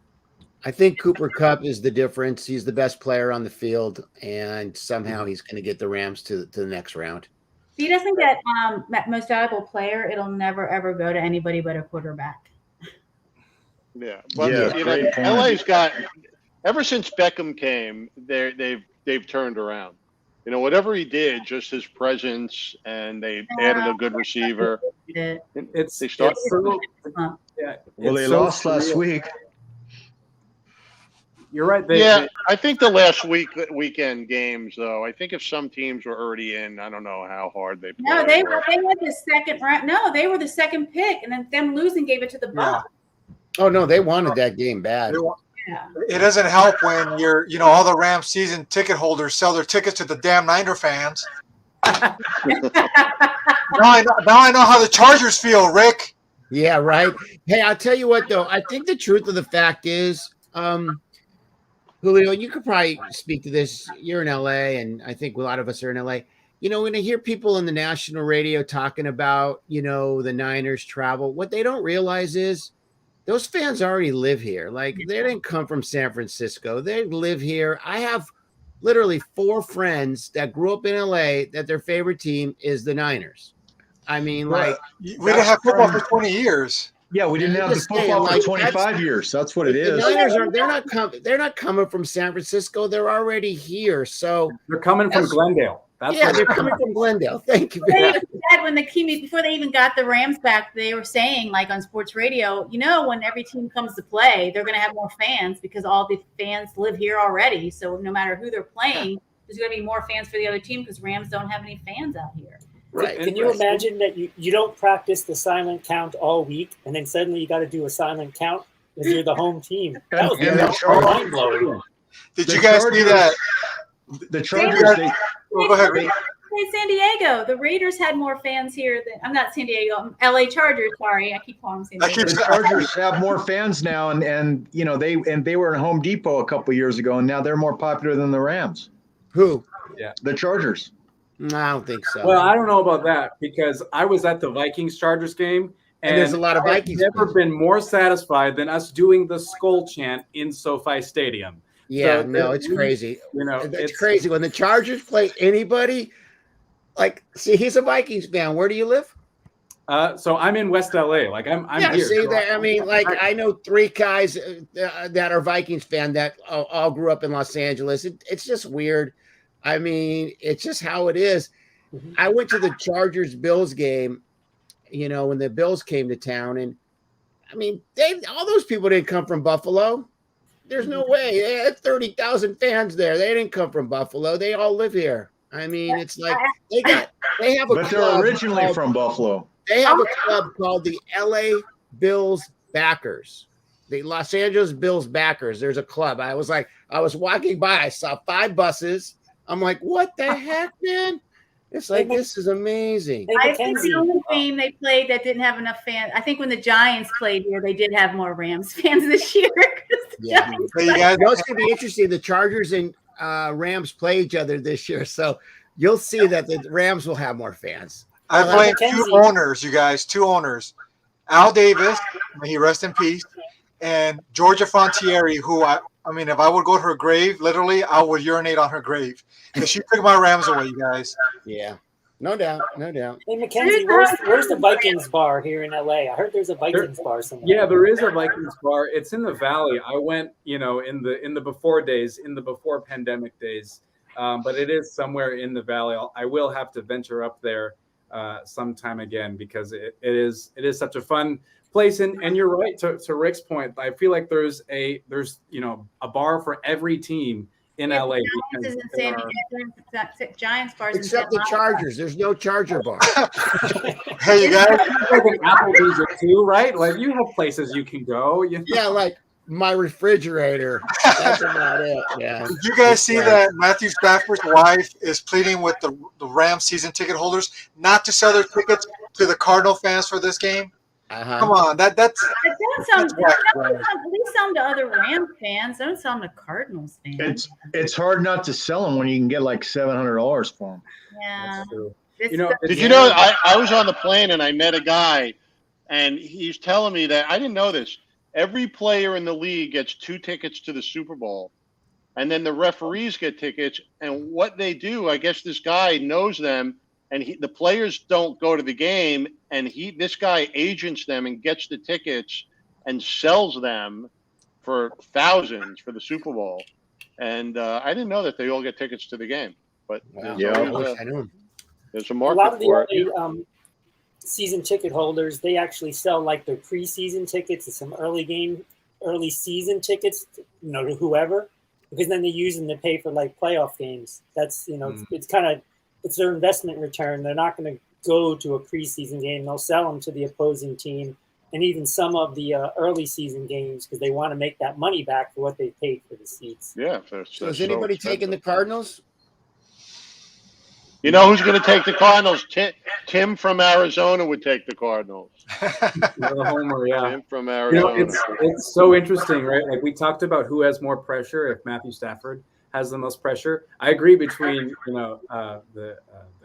I think Cooper Kupp is the difference. He's the best player on the field, and somehow he's going to get the Rams to the next round. If he doesn't get most valuable player, it'll never, ever go to anybody but a quarterback. Yeah. But, LA's got, ever since Beckham came, they've turned around. Whatever he did, just his presence, and they added a good receiver. They lost last week. You're right. I think the last weekend games, though. I think if some teams were already in, I don't know how hard they played. No, they were the second round. No, they were the second pick, and then them losing gave it to the Bucs. Oh no, they wanted that game bad. Yeah. It doesn't help when all the Rams season ticket holders sell their tickets to the damn Niner fans. now I know how the Chargers feel, Rick. Yeah, right. Hey, I'll tell you what, though. I think the truth of the fact is, Julio, you could probably speak to this. You're in LA, and I think a lot of us are in LA. When I hear people in the national radio talking about, the Niners travel, what they don't realize is those fans already live here. Like, they didn't come from San Francisco. They live here. I have literally 4 friends that grew up in LA that their favorite team is the Niners. I mean, we didn't have football for 20 years. Yeah, we didn't have the football for 25 years. That's what it is. The Niners they're not coming from San Francisco. They're already here. So they're coming from Glendale. They're coming from Glendale. Thank you. When the team, before they even got the Rams back, they were saying, like on sports radio, when every team comes to play, they're going to have more fans because all the fans live here already. So no matter who they're playing, there's going to be more fans for the other team because Rams don't have any fans out here. Right. Can you imagine that you don't practice the silent count all week, and then suddenly you got to do a silent count if you're the home team? That would be mind blowing. Did you guys see that? The Chargers. Go ahead, Rick. San Diego. The Raiders had more fans here than I'm not San Diego. LA Chargers. Sorry, I keep calling them San Diego. The Chargers have more fans now, and they were in Home Depot a couple years ago, and now they're more popular than the Rams. Who? Yeah, the Chargers. No, I don't think so. Well, I don't know about that because I was at the Vikings Chargers game, and there's a lot of Vikings. I've never been more satisfied than us doing the skull chant in SoFi Stadium. Yeah, so, it's crazy. It's crazy when the Chargers play anybody. Like, see, he's a Vikings fan. Where do you live? So I'm in West LA. Like I'm here. See so that? I mean, like I know 3 guys that are Vikings fan that all grew up in Los Angeles. It's just weird. I mean, it's just how it is. Mm-hmm. I went to the Chargers-Bills game, when the Bills came to town, and I mean, all those people didn't come from Buffalo. There's no way. They had 30,000 fans there. They didn't come from Buffalo. They all live here. I mean, it's like they have a but club. They're originally from Buffalo. They have a club called the LA Bills Backers. The Los Angeles Bills Backers. There's a club. I was walking by. I saw 5 buses. I'm like, what the heck, man? It's like, this is amazing. I think the only game they played that didn't have enough fans. I think when the Giants played here, they did have more Rams fans this year. Yeah. It's going to be interesting. The Chargers and Rams play each other this year. So you'll see that the Rams will have more fans. I blame 2 owners, you guys, 2 owners. Al Davis, may he rest in peace, and Georgia Fontieri, who I mean, if I would go to her grave, literally, I would urinate on her grave because she took my Rams away, you guys. Yeah, no doubt. Hey, Mackenzie, where's the Vikings bar here in LA? I heard there's a Vikings bar somewhere. Yeah, there is a Vikings bar. It's in the Valley. I went, in the before days, in the before pandemic days, but it is somewhere in the Valley. I will have to venture up there sometime again because it is such a fun place. And you're right to Rick's point. I feel like there's a bar for every team in LA. Giants is in San Diego. Giants bars Except the Chargers. There's no Charger bar. Hey, you guys. Like an Applebee's or two, right? Like you have places you can go. Yeah, like my refrigerator. That's about it. Yeah. Did you guys see that Matthew Stafford's wife is pleading with the Rams season ticket holders not to sell their tickets to the Cardinal fans for this game? Come on, that's at least sell them to other Rams fans. Don't sell them to Cardinals fans. It's hard not to sell them when you can get like $700 for them. Yeah. Did you know I was on the plane and I met a guy, and he's telling me that I didn't know this. Every player in the league gets 2 tickets to the Super Bowl, and then the referees get tickets. And what they do, I guess this guy knows them, and the players don't go to the game, and this guy agents them and gets the tickets and sells them for thousands for the Super Bowl. And I didn't know that they all get tickets to the game, but Wow. there's I know. there's a A market lot of the for it. early season ticket holders, they actually sell like their preseason tickets and some early season tickets, to whoever, because then they use them to pay for like playoff games. That's it's their investment return. They're not going to go to a preseason game. They'll sell them to the opposing team, and even some of the early season games because they want to make that money back for what they paid for the seats. Yeah. So is anybody taking the Cardinals? You know who's going to take the Cardinals? Tim from Arizona would take the Cardinals. Homer, yeah. Tim from Arizona. It's so interesting, right? Like we talked about who has more pressure. If Matthew Stafford has the most pressure, I agree between the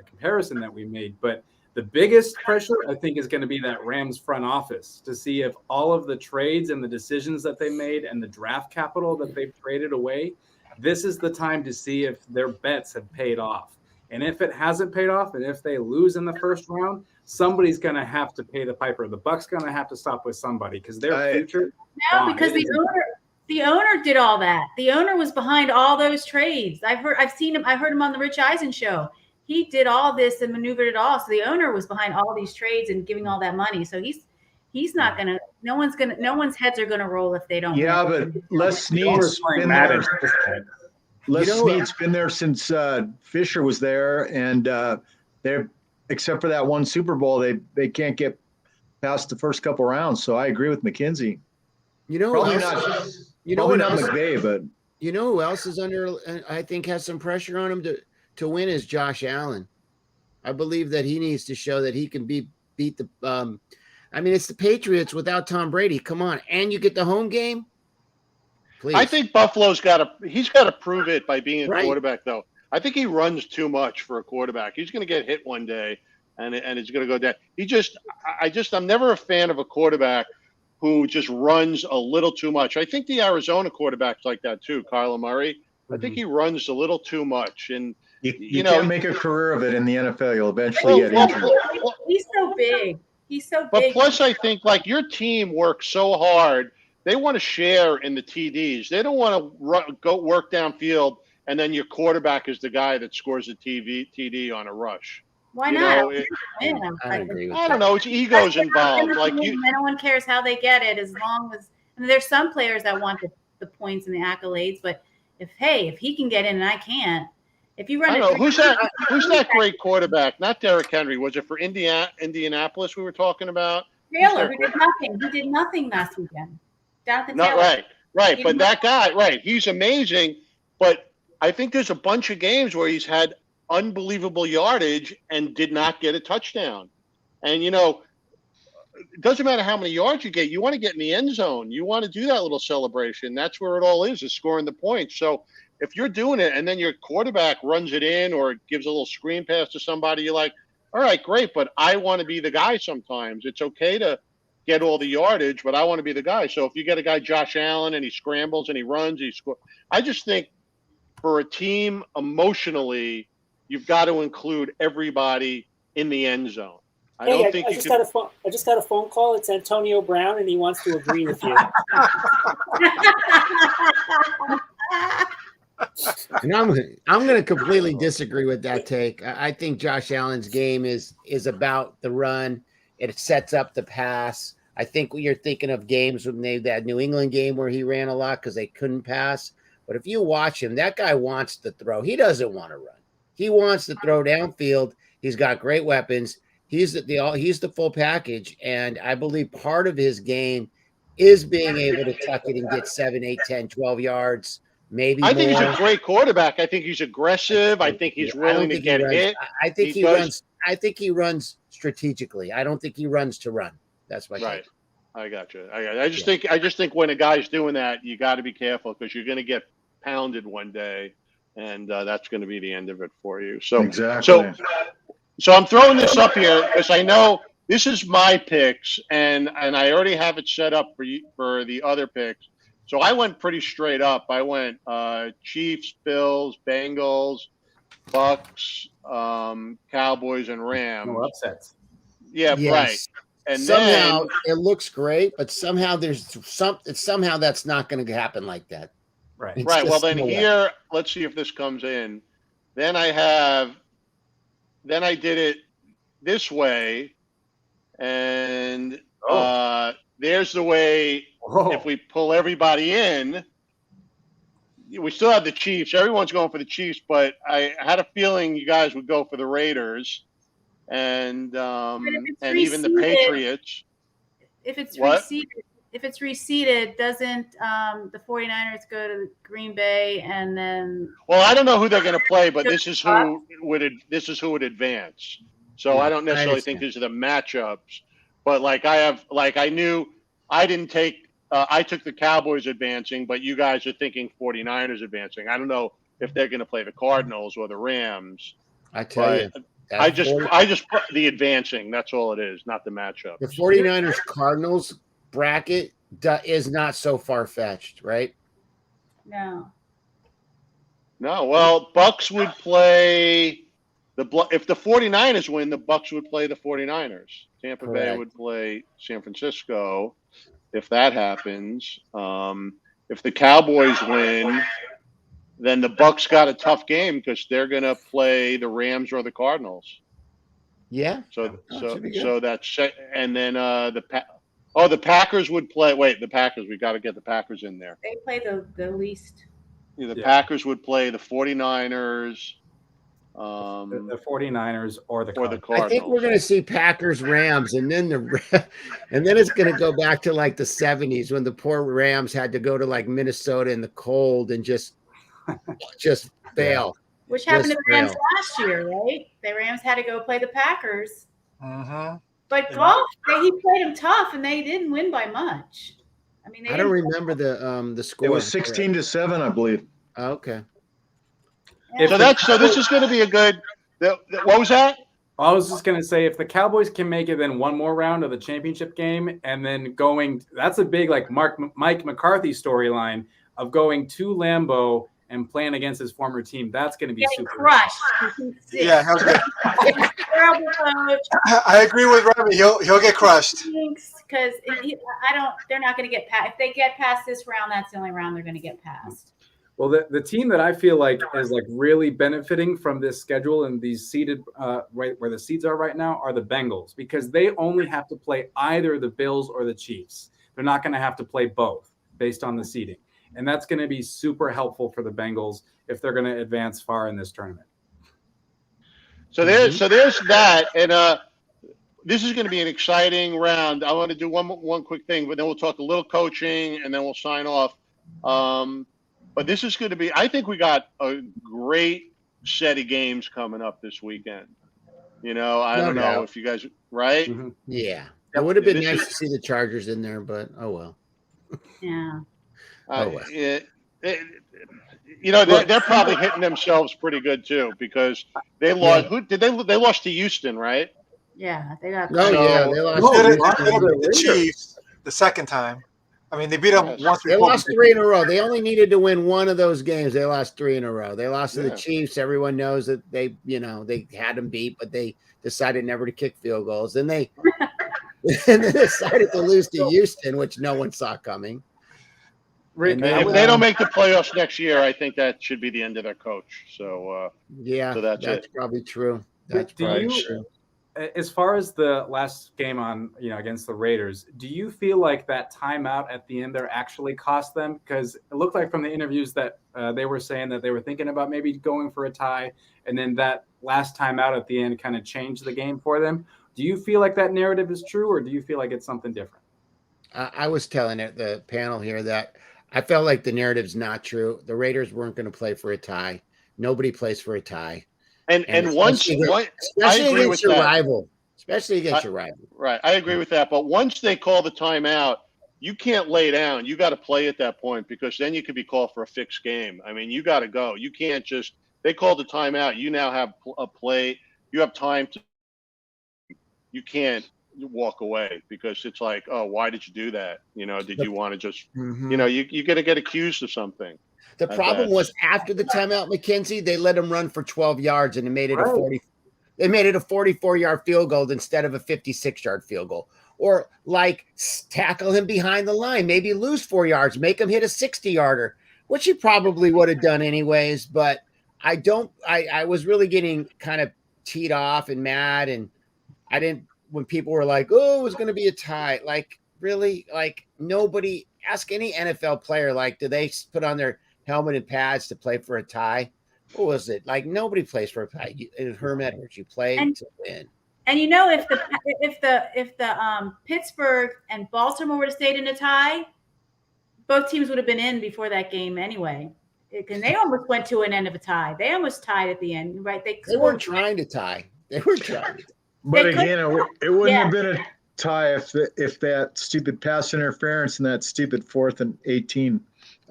comparison that we made, but the biggest pressure I think is going to be that Rams front office to see if all of the trades and the decisions that they made and the draft capital that they've traded away, this is the time to see if their bets have paid off. And if it hasn't paid off, and if they lose in the first round, somebody's going to have to pay the piper. The Bucks going to have to stop with somebody because their future. No, because the owner did all that. The owner was behind all those trades. I heard him on the Rich Eisen show. He did all this and maneuvered it all. So the owner was behind all these trades and giving all that money. So he's not gonna. No one's heads are gonna roll if they don't. Yeah, win. but Les Snead's been there. Les Snead's been there since Fisher was there, and they're except for that one Super Bowl, they can't get past the first couple rounds. So I agree with McKenzie. Probably not McVay, but who else is under? I think has some pressure on him to win is Josh Allen. I believe that he needs to show that he can beat the. It's the Patriots without Tom Brady. Come on, and you get the home game. Please. I think Buffalo's got to prove it by being a quarterback, though. I think he runs too much for a quarterback. He's going to get hit one day, and it's going to go down. I'm never a fan of a quarterback who just runs a little too much. I think the Arizona quarterback's like that too, Kyler Murray. I think he runs a little too much, and you can't make a career of it in the NFL. You'll eventually get injured. He's so big. But plus, I think like your team works so hard. They want to share in the TDs. They don't want to go work downfield, and then your quarterback is the guy that scores a TD on a rush. Why not? I agree with I don't know. It's egos involved. No one cares how they get it, as long as there's some players that want the points and the accolades. But if he can get in and I can't, if you run, who's that great quarterback? Not Derrick Henry. Was it for Indianapolis we were talking about? Taylor, who did nothing. He did nothing last weekend. Jonathan Taylor. Right. But that guy, he's amazing. But I think there's a bunch of games where he's had unbelievable yardage and did not get a touchdown. And, it doesn't matter how many yards you get. You want to get in the end zone. You want to do that little celebration. That's where it all is scoring the points. So if you're doing it and then your quarterback runs it in or gives a little screen pass to somebody, you're like, all right, great, but I want to be the guy sometimes. It's okay to get all the yardage, but I want to be the guy. So if you get a guy, Josh Allen, and he scrambles and he runs, he scores. I just think for a team emotionally, you've got to include everybody in the end zone. I just got a phone call. It's Antonio Brown, and he wants to agree with you. And I'm going to completely disagree with that take. I think Josh Allen's game is about the run. It sets up the pass. I think you're thinking of games when that New England game where he ran a lot because they couldn't pass. But if you watch him, that guy wants to throw. He doesn't want to run. He wants to throw downfield. He's got great weapons. He's the full package. And I believe part of his game is being able to tuck it and get 7, 8, 10, 12 yards, maybe I think more. he's a great quarterback. I think he's aggressive. I think he's willing to get hit. I think he runs strategically. I don't think he runs to run. That's my right. take. I got you. I just think when a guy's doing that, you got to be careful because you're going to get pounded one day, and that's going to be the end of it for you. So exactly. So I'm throwing this up here because I know this is my picks, and I already have it set up for the other picks. So I went pretty straight up. I went Chiefs, Bills, Bengals, Bucks, Cowboys, and Rams. No upsets. Yeah, Yes. right. And somehow then, it looks great, but somehow somehow that's not going to happen like that. Right. It's right. Well, just then no way. here, let's see if this comes in. Then I did it this way, and there's the way. If we pull everybody in, we still have the Chiefs. Everyone's going for the Chiefs, but I had a feeling you guys would go for the Raiders and even the Patriots. If it's What? reseeded, doesn't the 49ers go to Green Bay and then? Well, I don't know who they're going to play, but this is who would advance. So I don't necessarily think these are the matchups, but I took the Cowboys advancing, but you guys are thinking 49ers advancing. I don't know if they're going to play the Cardinals or the Rams. I tell you, I just put the advancing. That's all it is, not the matchup. the 49ers Cardinals bracket is not so far-fetched, right? No. No, well, Bucks would play if the 49ers win, the Bucks would play the 49ers. Tampa Bay would play San Francisco if that happens. If the Cowboys win, then the Bucks got a tough game because they're going to play the Rams or the Cardinals. Yeah. So that's, and then the Packers would play. Wait, the Packers. We got to get the Packers in there. They play the least. Yeah, the Packers would play the 49ers. The 49ers or the Cardinals. I think we're going to see Packers Rams, and then it's going to go back to like the 70s when the poor Rams had to go to like Minnesota in the cold and just fail. Which happened to the Rams last year, right? The Rams had to go play the Packers. Mm-hmm. But golf, he played them tough, and they didn't win by much. I mean, I don't remember the score. It was 16-7, I believe. Oh, okay. Yeah. So this is going to be a good. What was that? I was just going to say, if the Cowboys can make it then one more round of the championship game and then that's a big Mike McCarthy storyline of going to Lambeau and playing against his former team. That's going to be super crushed. Yeah, Terrible coach. I agree with Robbie. He'll get crushed Because they're not going to get past. If they get past this round, that's the only round they're going to get past. Well, the team that I feel like is like really benefiting from this schedule and these seeded right where the seeds are right now are the Bengals, because they only have to play either the Bills or the Chiefs. They're not going to have to play both based on the seeding. And that's going to be super helpful for the Bengals if they're going to advance far in this tournament. So there's that, and this is going to be an exciting round. I want to do one quick thing, but then we'll talk a little coaching, and then we'll sign off. But this is going to be – I think we got a great set of games coming up this weekend. I don't know if you guys – right? Mm-hmm. Yeah. It would have been nice to see the Chargers in there, but oh well. Yeah. They're probably hitting themselves pretty good too because they lost. Who did they lost to Houston, right? Yeah, they got. They lost the Chiefs the second time. I mean, they beat them once. They lost 3 in a row. They only needed to win one of those games. They lost 3 in a row. They lost to the Chiefs. Everyone knows that they had them beat, but they decided never to kick field goals. Then they decided to lose to Houston, which no one saw coming. If they don't make the playoffs next year, I think that should be the end of their coach. So that's probably true. That's probably true. as far as the last game on, against the Raiders, do you feel like that timeout at the end there actually cost them? Because it looked like from the interviews that they were saying that they were thinking about maybe going for a tie, and then that last timeout at the end kind of changed the game for them. Do you feel like that narrative is true, or do you feel like it's something different? I was telling the panel here that I felt like the narrative's not true. The Raiders weren't going to play for a tie. Nobody plays for a tie. And especially against your rival. Especially against your rival. Right. I agree with that. But once they call the timeout, you can't lay down. You got to play at that point, because then you could be called for a fixed game. I mean, you got to go. You can't just – they called the timeout. You now have a play. You have time to – you can't walk away, because it's like, oh, why did you do that? Did you want to just you're going to get accused of something. The problem was after the timeout, McKenzie, they let him run for 12 yards and it made it a 40. They made it a 44-yard field goal instead of a 56-yard field goal. Or like tackle him behind the line, maybe lose 4 yards, make him hit a 60-yarder, which he probably would have done anyways. But I was really getting kind of teed off and mad, and I didn't, when people were like, oh, it was going to be a tie. Like, really? Like, nobody, ask any NFL player, like, do they put on their helmet and pads to play for a tie? What was it? Like, nobody plays for a tie. Herm Edwards, you play to win. And if the Pittsburgh and Baltimore would have stayed in a tie, both teams would have been in before that game anyway. And they almost went to an end of a tie. They almost tied at the end, right? They weren't trying to tie. They were trying. But again, it wouldn't have been a tie if that stupid pass interference and that stupid 4th and 18.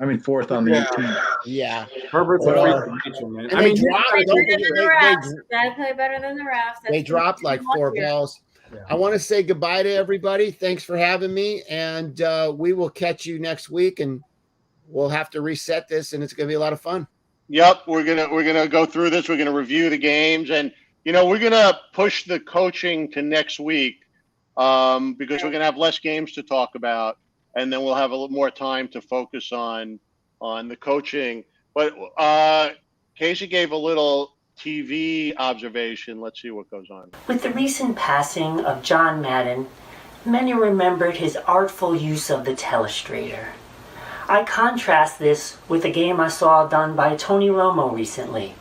I mean, 4th on the 18. Yeah. Herbert's a freak of nature, man. I mean, gotta play better than the refs. They dropped like 4 balls. Yeah. I want to say goodbye to everybody. Thanks for having me, and we will catch you next week, and we'll have to reset this, and it's going to be a lot of fun. Yep, we're gonna go through this. We're gonna review the games, and we're gonna push the coaching to next week because we're gonna have less games to talk about. And then we'll have a little more time to focus on the coaching. But Casey gave a little TV observation. Let's see what goes on. With the recent passing of John Madden, many remembered his artful use of the telestrator. I contrast this with a game I saw done by Tony Romo recently.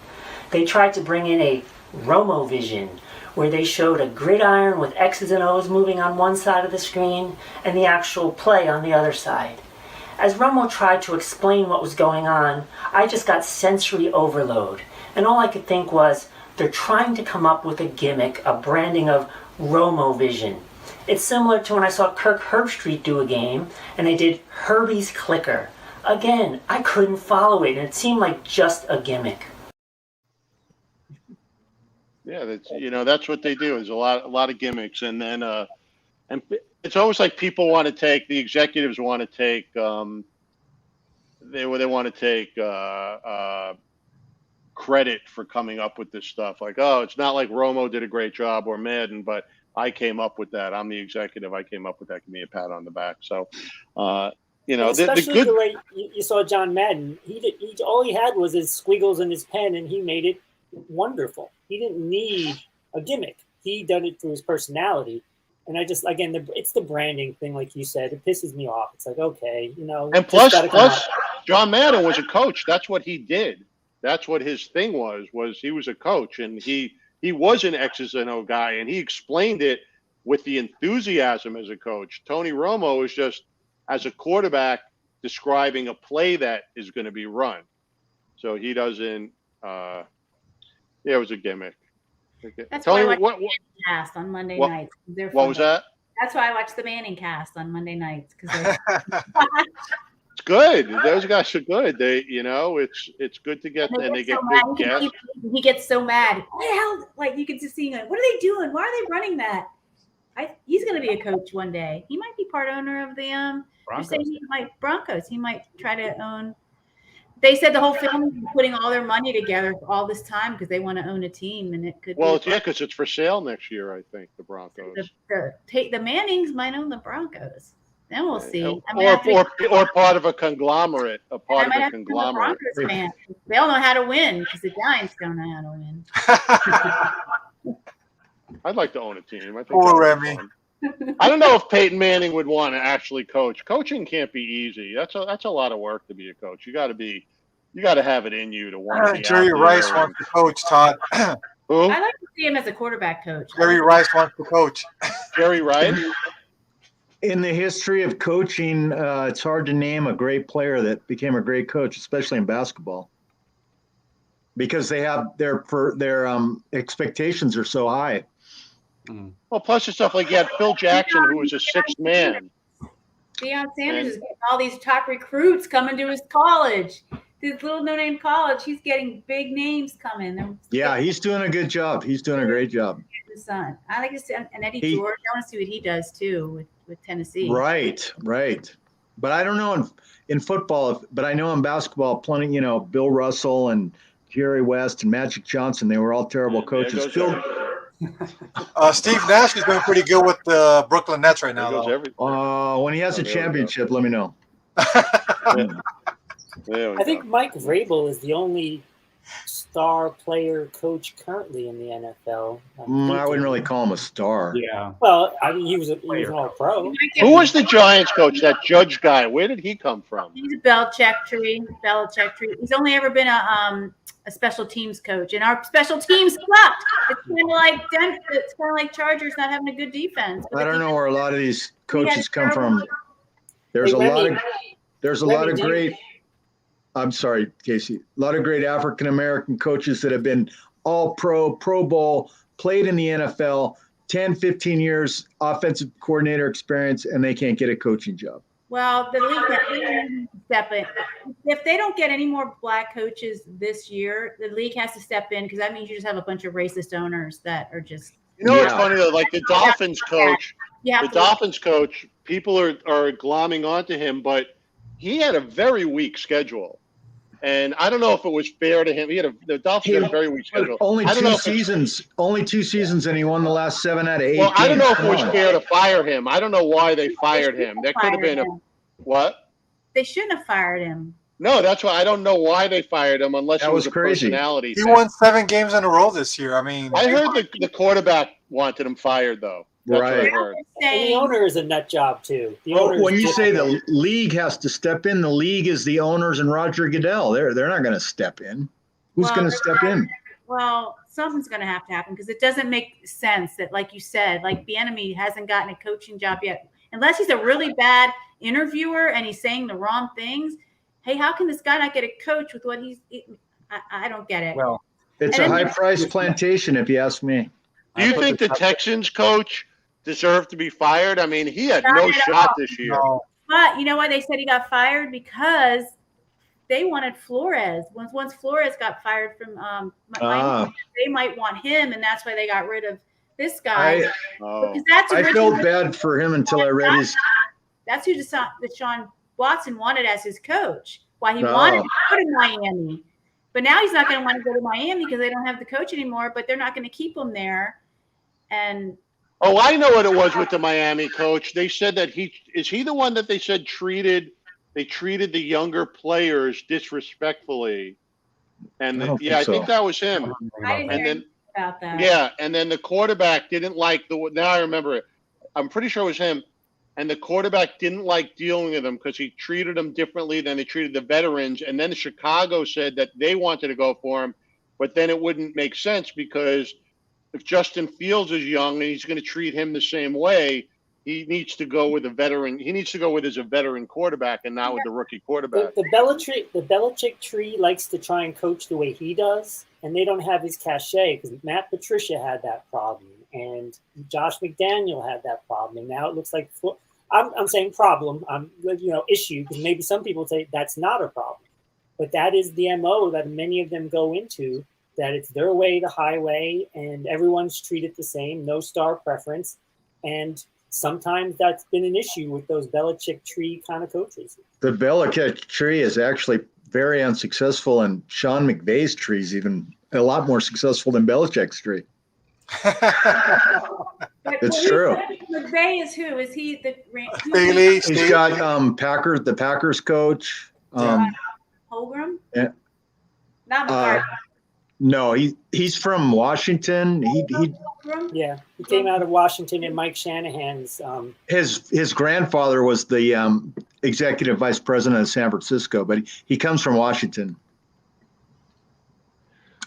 They tried to bring in a Romo Vision, where they showed a gridiron with X's and O's moving on one side of the screen and the actual play on the other side. As Romo tried to explain what was going on, I just got sensory overload, and all I could think was, they're trying to come up with a gimmick, a branding of Romo Vision. It's similar to when I saw Kirk Herbstreit do a game, and they did Herbie's Clicker. Again, I couldn't follow it, and it seemed like just a gimmick. Yeah, that's what they do. Is a lot of gimmicks, and then and it's always like people want to take, the executives want to take they want to take credit for coming up with this stuff. Like, oh, it's not like Romo did a great job or Madden, but I came up with that. I'm the executive. I came up with that. Give me a pat on the back. So, especially the way you saw John Madden, all he had was his squiggles and his pen, and he made it wonderful. He didn't need a gimmick. He done it through his personality. And it's the branding thing, like you said. It pisses me off. It's like, okay, And plus, John Madden was a coach. That's what he did. That's what his thing was he was a coach, and he was an X's and O guy, and he explained it with the enthusiasm as a coach. Tony Romo is just, as a quarterback, describing a play that is going to be run. So he doesn't. It was a gimmick. That's Tony, why I watch the Manning cast on Monday nights. What was that? That's why I watch the Manning cast on Monday nights, because it's good. Those guys are good. They, it's good to get, and they get good guests. He gets so mad. What the hell? Like, you can just see him. What are they doing? Why are they running that? He's going to be a coach one day. He might be part owner of the Broncos. He might try to own. They said the whole family is putting all their money together for all this time because they want to own a team, and it could. Well, because it's for sale next year. I think the Broncos. The Mannings might own the Broncos. Then we'll see. Or part of a conglomerate. A part of a conglomerate. They all know how to win because the Giants don't know how to win. I'd like to own a team. I think Poor that would Remy. be fun. I don't know if Peyton Manning would want to actually coach. Coaching can't be easy. That's a lot of work to be a coach. You got to have it in you to want to be Jerry out there. Rice wants to coach, Todd. Who? I like to see him as a quarterback coach. Jerry Rice wants to coach. Jerry Rice? In the history of coaching, it's hard to name a great player that became a great coach, especially in basketball, because they have their expectations are so high. Well, plus the stuff like you had Phil Jackson, who was a sixth man. Deion Sanders is getting all these top recruits coming to his college. This little no-name college, he's getting big names coming. Yeah, he's doing a good job. He's doing a great job. His son. I like to see, and Eddie George. I want to see what he does too with Tennessee. Right. But I don't know in football, but I know in basketball, plenty. Bill Russell and Jerry West and Magic Johnson, they were all terrible coaches. Steve Nash is doing pretty good with the Brooklyn Nets right now. When he has a championship, let me know. I think Mike Vrabel is the only star player coach currently in the NFL. I wouldn't really call him a star. Yeah. Well, I mean, he was an all-pro. Who was the Giants coach? That Judge guy. Where did he come from? He's a Belichick tree. He's only ever been a special teams coach, and our special teams sucked. It's kind of like Chargers not having a good defense. I don't know where a lot of these coaches come from. There's a lot of great. I'm sorry, Casey. A lot of great African American coaches that have been all pro, Pro Bowl, played in the NFL, 10, 15 years offensive coordinator experience, and they can't get a coaching job. Well, the league step in. If they don't get any more black coaches this year, the league has to step in, because that means you just have a bunch of racist owners that are just. It's funny though. Like the Dolphins coach, people are glomming onto him, but he had a very weak schedule. And I don't know if it was fair to him. The Dolphins had a very weak schedule. Only two seasons, and he won the last 7 out of 8. Well, I don't know if it was fair to fire him. I don't know why they fired him. That could have been what? They shouldn't have fired him. No, that's why I don't know why they fired him, unless it was a crazy personality. He won 7 games in a row this year. I mean, I heard the quarterback wanted him fired, though. That's what I heard. And the owner is a nut job too. When you say the league has to step in, the league is the owners and Roger Goodell. They're not going to step in. Who's going to step in? Well, something's going to have to happen, because it doesn't make sense that, like you said, like Bieniemy hasn't gotten a coaching job yet, unless he's a really bad interviewer and he's saying the wrong things. Hey, how can this guy not get a coach with what he's? I don't get it. Well, it's a high-priced plantation, if you ask me. Do you think the Texans coach deserved to be fired? I mean, he had no shot this year. No. But you know why they said he got fired? Because they wanted Flores. Once Flores got fired from they might want him, and that's why they got rid of this guy. I felt bad for him until I read his. That's who Deshaun Watson wanted as his coach. Why he wanted to go to Miami. But now he's not going to want to go to Miami because they don't have the coach anymore, but they're not going to keep him there. And I know what it was with the Miami coach. They said that he the one that they said treated the younger players disrespectfully. And I think that was him. I didn't hear about that. Yeah, and then the quarterback didn't like now I remember it. I'm pretty sure it was him. And the quarterback didn't like dealing with him because he treated them differently than they treated the veterans. And then Chicago said that they wanted to go for him, but then it wouldn't make sense, because if Justin Fields is young and he's going to treat him the same way, he needs to go with a veteran. He needs to go with as a veteran quarterback and not with the rookie quarterback. The Belichick tree likes to try and coach the way he does, and they don't have his cachet, because Matt Patricia had that problem, and Josh McDaniel had that problem, and now it looks like I'm saying problem. Issue, because maybe some people say that's not a problem, but that is the MO that many of them go into. That it's their way, the highway, and everyone's treated the same, no star preference. And sometimes that's been an issue with those Belichick tree kind of coaches. The Belichick tree is actually very unsuccessful, and Sean McVay's tree is even a lot more successful than Belichick's tree. It's true. McVay is who? Is he the Staley? He's got the Packers coach. Holmgren? Yeah. Not McCarthy. No, he's from Washington. from? Yeah, he came out of Washington and Mike Shanahan's. His grandfather was the executive vice president of San Francisco, but he comes from Washington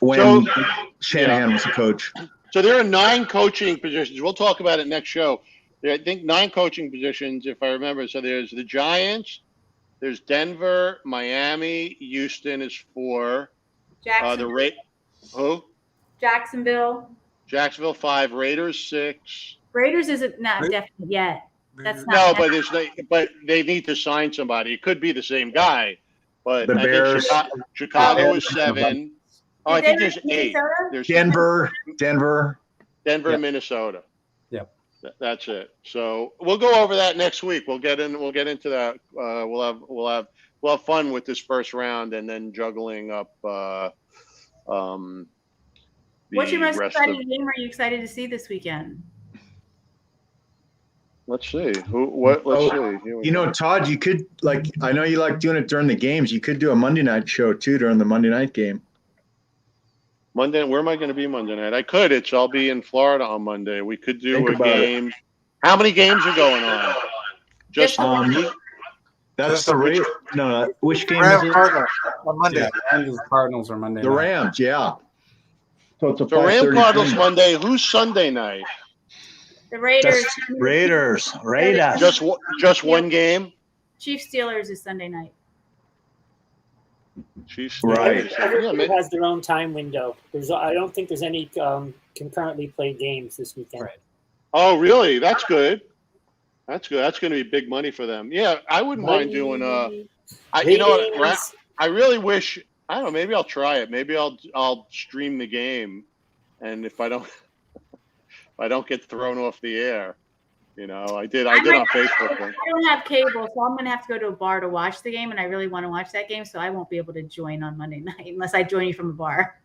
when Shanahan was the coach. So there are 9 coaching positions. We'll talk about it next show. I think 9 coaching positions, if I remember. So there's the Giants, there's Denver, Miami, Houston is 4. Jacksonville. Jacksonville 5, Raiders 6. Raiders isn't not definite yet. That's No, not but they need to sign somebody. It could be the same guy, but The I Bears. think Chicago is 7. Oh, I think there's 8. There's Denver, and Minnesota. Yep. That's it. So we'll go over that next week. We'll get into that. We'll have fun with this first round, and then juggling up. What's your most exciting game are you excited to see this weekend? Let's see. Let's see. You know, Todd, you could I know you like doing it during the games. You could do a Monday night show too during the Monday night game. Monday, where am I going to be Monday night? I'll be in Florida on Monday. We could do a game. How many games are going on? Just that's the rate. No, which game Rams is it? Cardinals on Monday. Yeah, Rams Cardinals are Monday. The night. Rams, yeah. So it's a So Ram 5:30 Cardinals game. Monday. Who's Sunday night? The Raiders. Raiders. Just one game. Chiefs Steelers is Sunday night. Chiefs. Right. Everybody has their own time window. I don't think there's any concurrently played games this weekend. Right. Oh, really? That's good. That's good. That's going to be big money for them. Yeah, I wouldn't mind doing. You know what? I really wish. I don't know. Maybe I'll try it. Maybe I'll stream the game, and if I don't get thrown off the air, I did on Facebook. I don't have cable, so I'm going to have to go to a bar to watch the game, and I really want to watch that game, so I won't be able to join on Monday night unless I join you from a bar.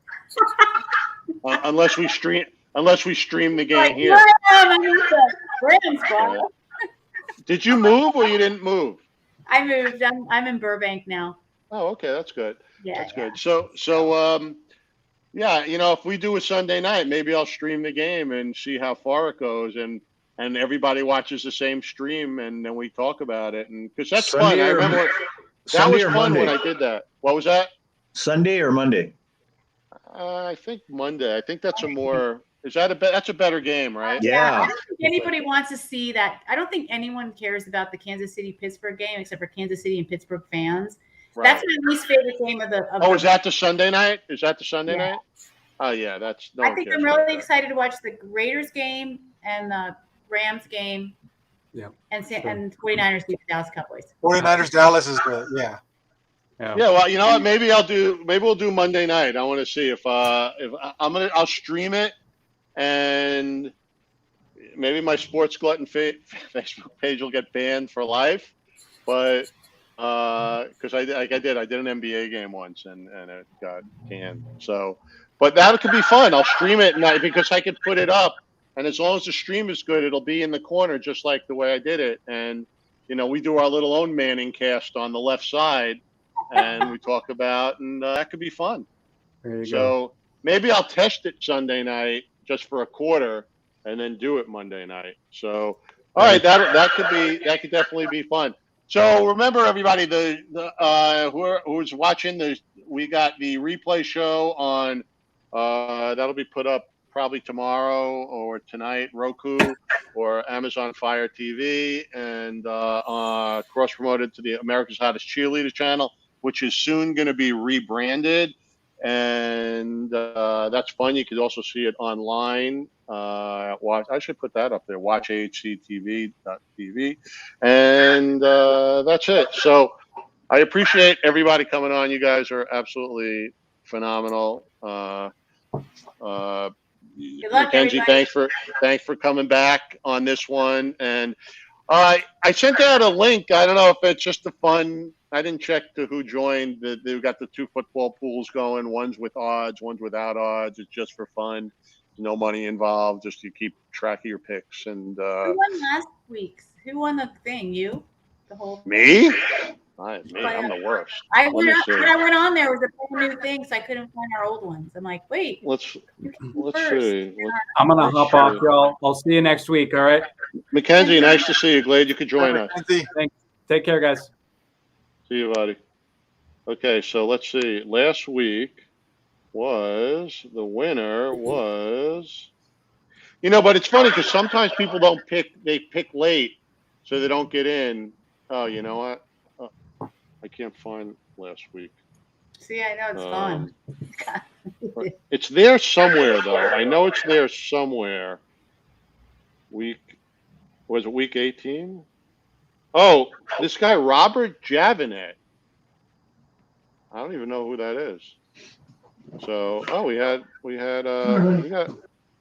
Unless we stream the game here. Rams bar. Did you move or you didn't move? I moved. I'm in Burbank now. Oh, okay, that's good. Yeah, that's good. So yeah, if we do a Sunday night, maybe I'll stream the game and see how far it goes, and everybody watches the same stream, and then we talk about it, and because that's fun. I remember that was fun when I did that. What was that? Sunday or Monday? I think Monday. I think that's that's a better game, right? Yeah. I don't think anybody wants to see that. I don't think anyone cares about the Kansas City-Pittsburgh game except for Kansas City and Pittsburgh fans. Right. That's my least favorite game of the. Is that the Sunday night? Is that the Sunday night? Oh yeah, that's. I think I'm really excited to watch the Raiders game and the Rams game. Yeah. And 49ers beat the Dallas Cowboys. 49ers Dallas is the yeah. Yeah, well, you know what? Maybe we'll do Monday night. I want to see if I'll stream it, and maybe my Sports Glutton Facebook page will get banned for life, but because I did an NBA game once and it got canned. So, but that could be fun. I'll stream it because I could put it up, and as long as the stream is good, it'll be in the corner just like the way I did it. And we do our little own Manning cast on the left side. And we talk about, and that could be fun. There you so go. Maybe I'll test it Sunday night just for a quarter, and then do it Monday night. So, all right, that could definitely be fun. So remember, everybody, who's watching, we got the replay show on. That'll be put up probably tomorrow or tonight, Roku or Amazon Fire TV, and cross promoted to the America's Hottest Cheerleader channel, which is soon going to be rebranded, and that's fun. You could also see it online. I should put that up there, watchahctv.tv, and that's it. So I appreciate everybody coming on. You guys are absolutely phenomenal. Good luck, Mackenzie, everybody. thanks for coming back on this one, and I sent out a link. I don't know if it's just a fun. I didn't check to who joined. They've got the 2 football pools going. One's with odds, one's without odds. It's just for fun. No money involved. Just you keep track of your picks. And who won last week's? Who won the thing? You? The whole me? I'm the worst. I Let went me on, see. when I went on there was a whole new thing, so I couldn't find our old ones. I'm like, wait, Let's first. see. I'm gonna hop off, y'all. I'll see you next week. All right. Mackenzie, nice to see you. Glad you could join us. Thanks. Take care, guys. See you, buddy. Okay, so let's see. Last week the winner was, but it's funny because sometimes people don't pick, they pick late, so they don't get in. Oh, you know what? Oh, I can't find last week. See, I know it's fun. It's there somewhere, though. I know it's there somewhere. Was it week 18? Oh, this guy, Robert Javinet. I don't even know who that is. So, we got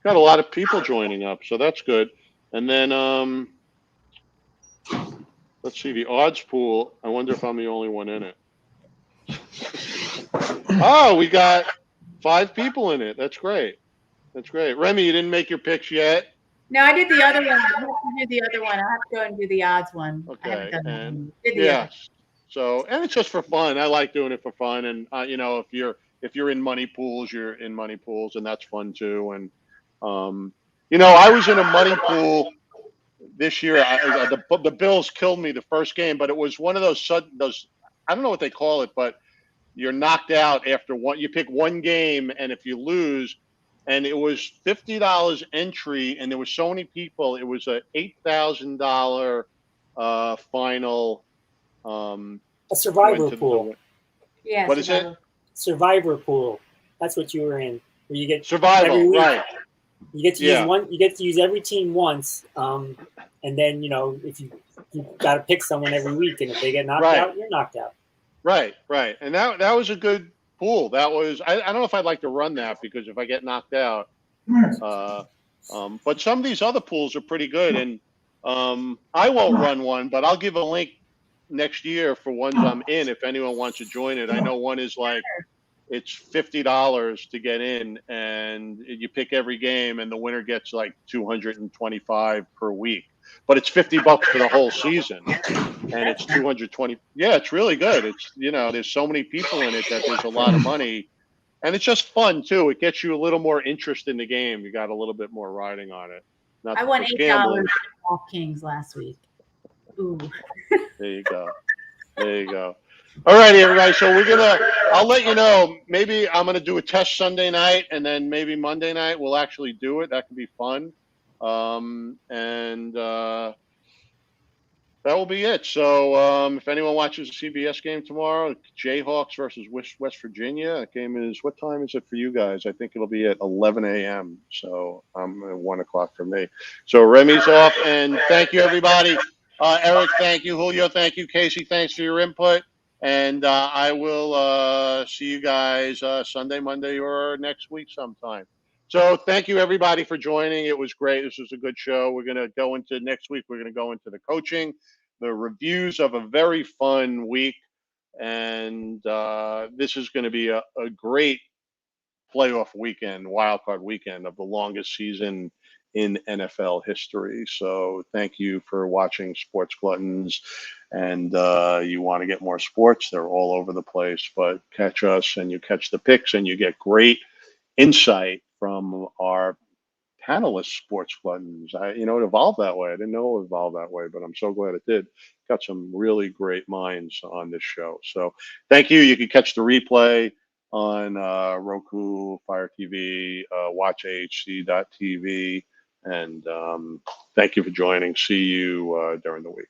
a lot of people joining up, so that's good. And then let's see the odds pool. I wonder if I'm the only one in it. Oh, we got 5 people in it. That's great. That's great. Remy, you didn't make your picks yet? No, I did the other one. I have to do the other one. I have to go and do the odds one. I haven't Okay. done that And one. Did the yeah. other. So, and it's just for fun. I like doing it for fun. And if you're in money pools, you're in money pools, and that's fun too. And I was in a money pool this year. The Bills killed me the first game, but it was one of those I don't know what they call it, but you're knocked out after one. You pick one game, and if you lose, and it was $50 entry, and there were so many people. It was a $8,000 final. A survivor pool. Yeah. What is it? Survivor pool. That's what you were in. Where you get survival, every week, right? You get to use one. You get to use every team once, and then if you got to pick someone every week, and if they get knocked out, you're knocked out. Right. And that was a good pool. That was I don't know if I'd like to run that because if I get knocked out, but some of these other pools are pretty good, and I won't run one, but I'll give a link next year for ones I'm in if anyone wants to join it. I know one is like it's $50 to get in, and you pick every game, and the winner gets like $225 per week. But it's $50 for the whole season, and it's 220. Yeah, it's really good. It's there's so many people in it that there's a lot of money, and it's just fun too. It gets you a little more interest in the game. You got a little bit more riding on it. I won $8 off Kings last week. Ooh. There you go. All righty, everybody. So I'll let you know. Maybe I'm going to do a test Sunday night, and then maybe Monday night we'll actually do it. That could be fun. And that will be it. So if anyone watches a CBS game tomorrow, Jayhawks versus West Virginia. That game is, what time is it for you guys? I think it'll be at 11 a.m. So at 1 o'clock for me. So Remy's off, and thank you, everybody. Eric, thank you. Julio, thank you. Casey, thanks for your input. And I will see you guys Sunday, Monday, or next week sometime. So thank you, everybody, for joining. It was great. This was a good show. We're going to go into next week. We're going to go into the coaching, the reviews of a very fun week. And this is going to be a great playoff weekend, wild card weekend of the longest season in NFL history. So thank you for watching Sports Gluttons. And you want to get more sports, they're all over the place. But catch us, and you catch the picks, and you get great insight from our panelist Sports Gluttons. It evolved that way. I didn't know it evolved that way, but I'm so glad it did. Got some really great minds on this show. So thank you. You can catch the replay on Roku, Fire TV, WatchAHC.tv. And thank you for joining. See you during the week.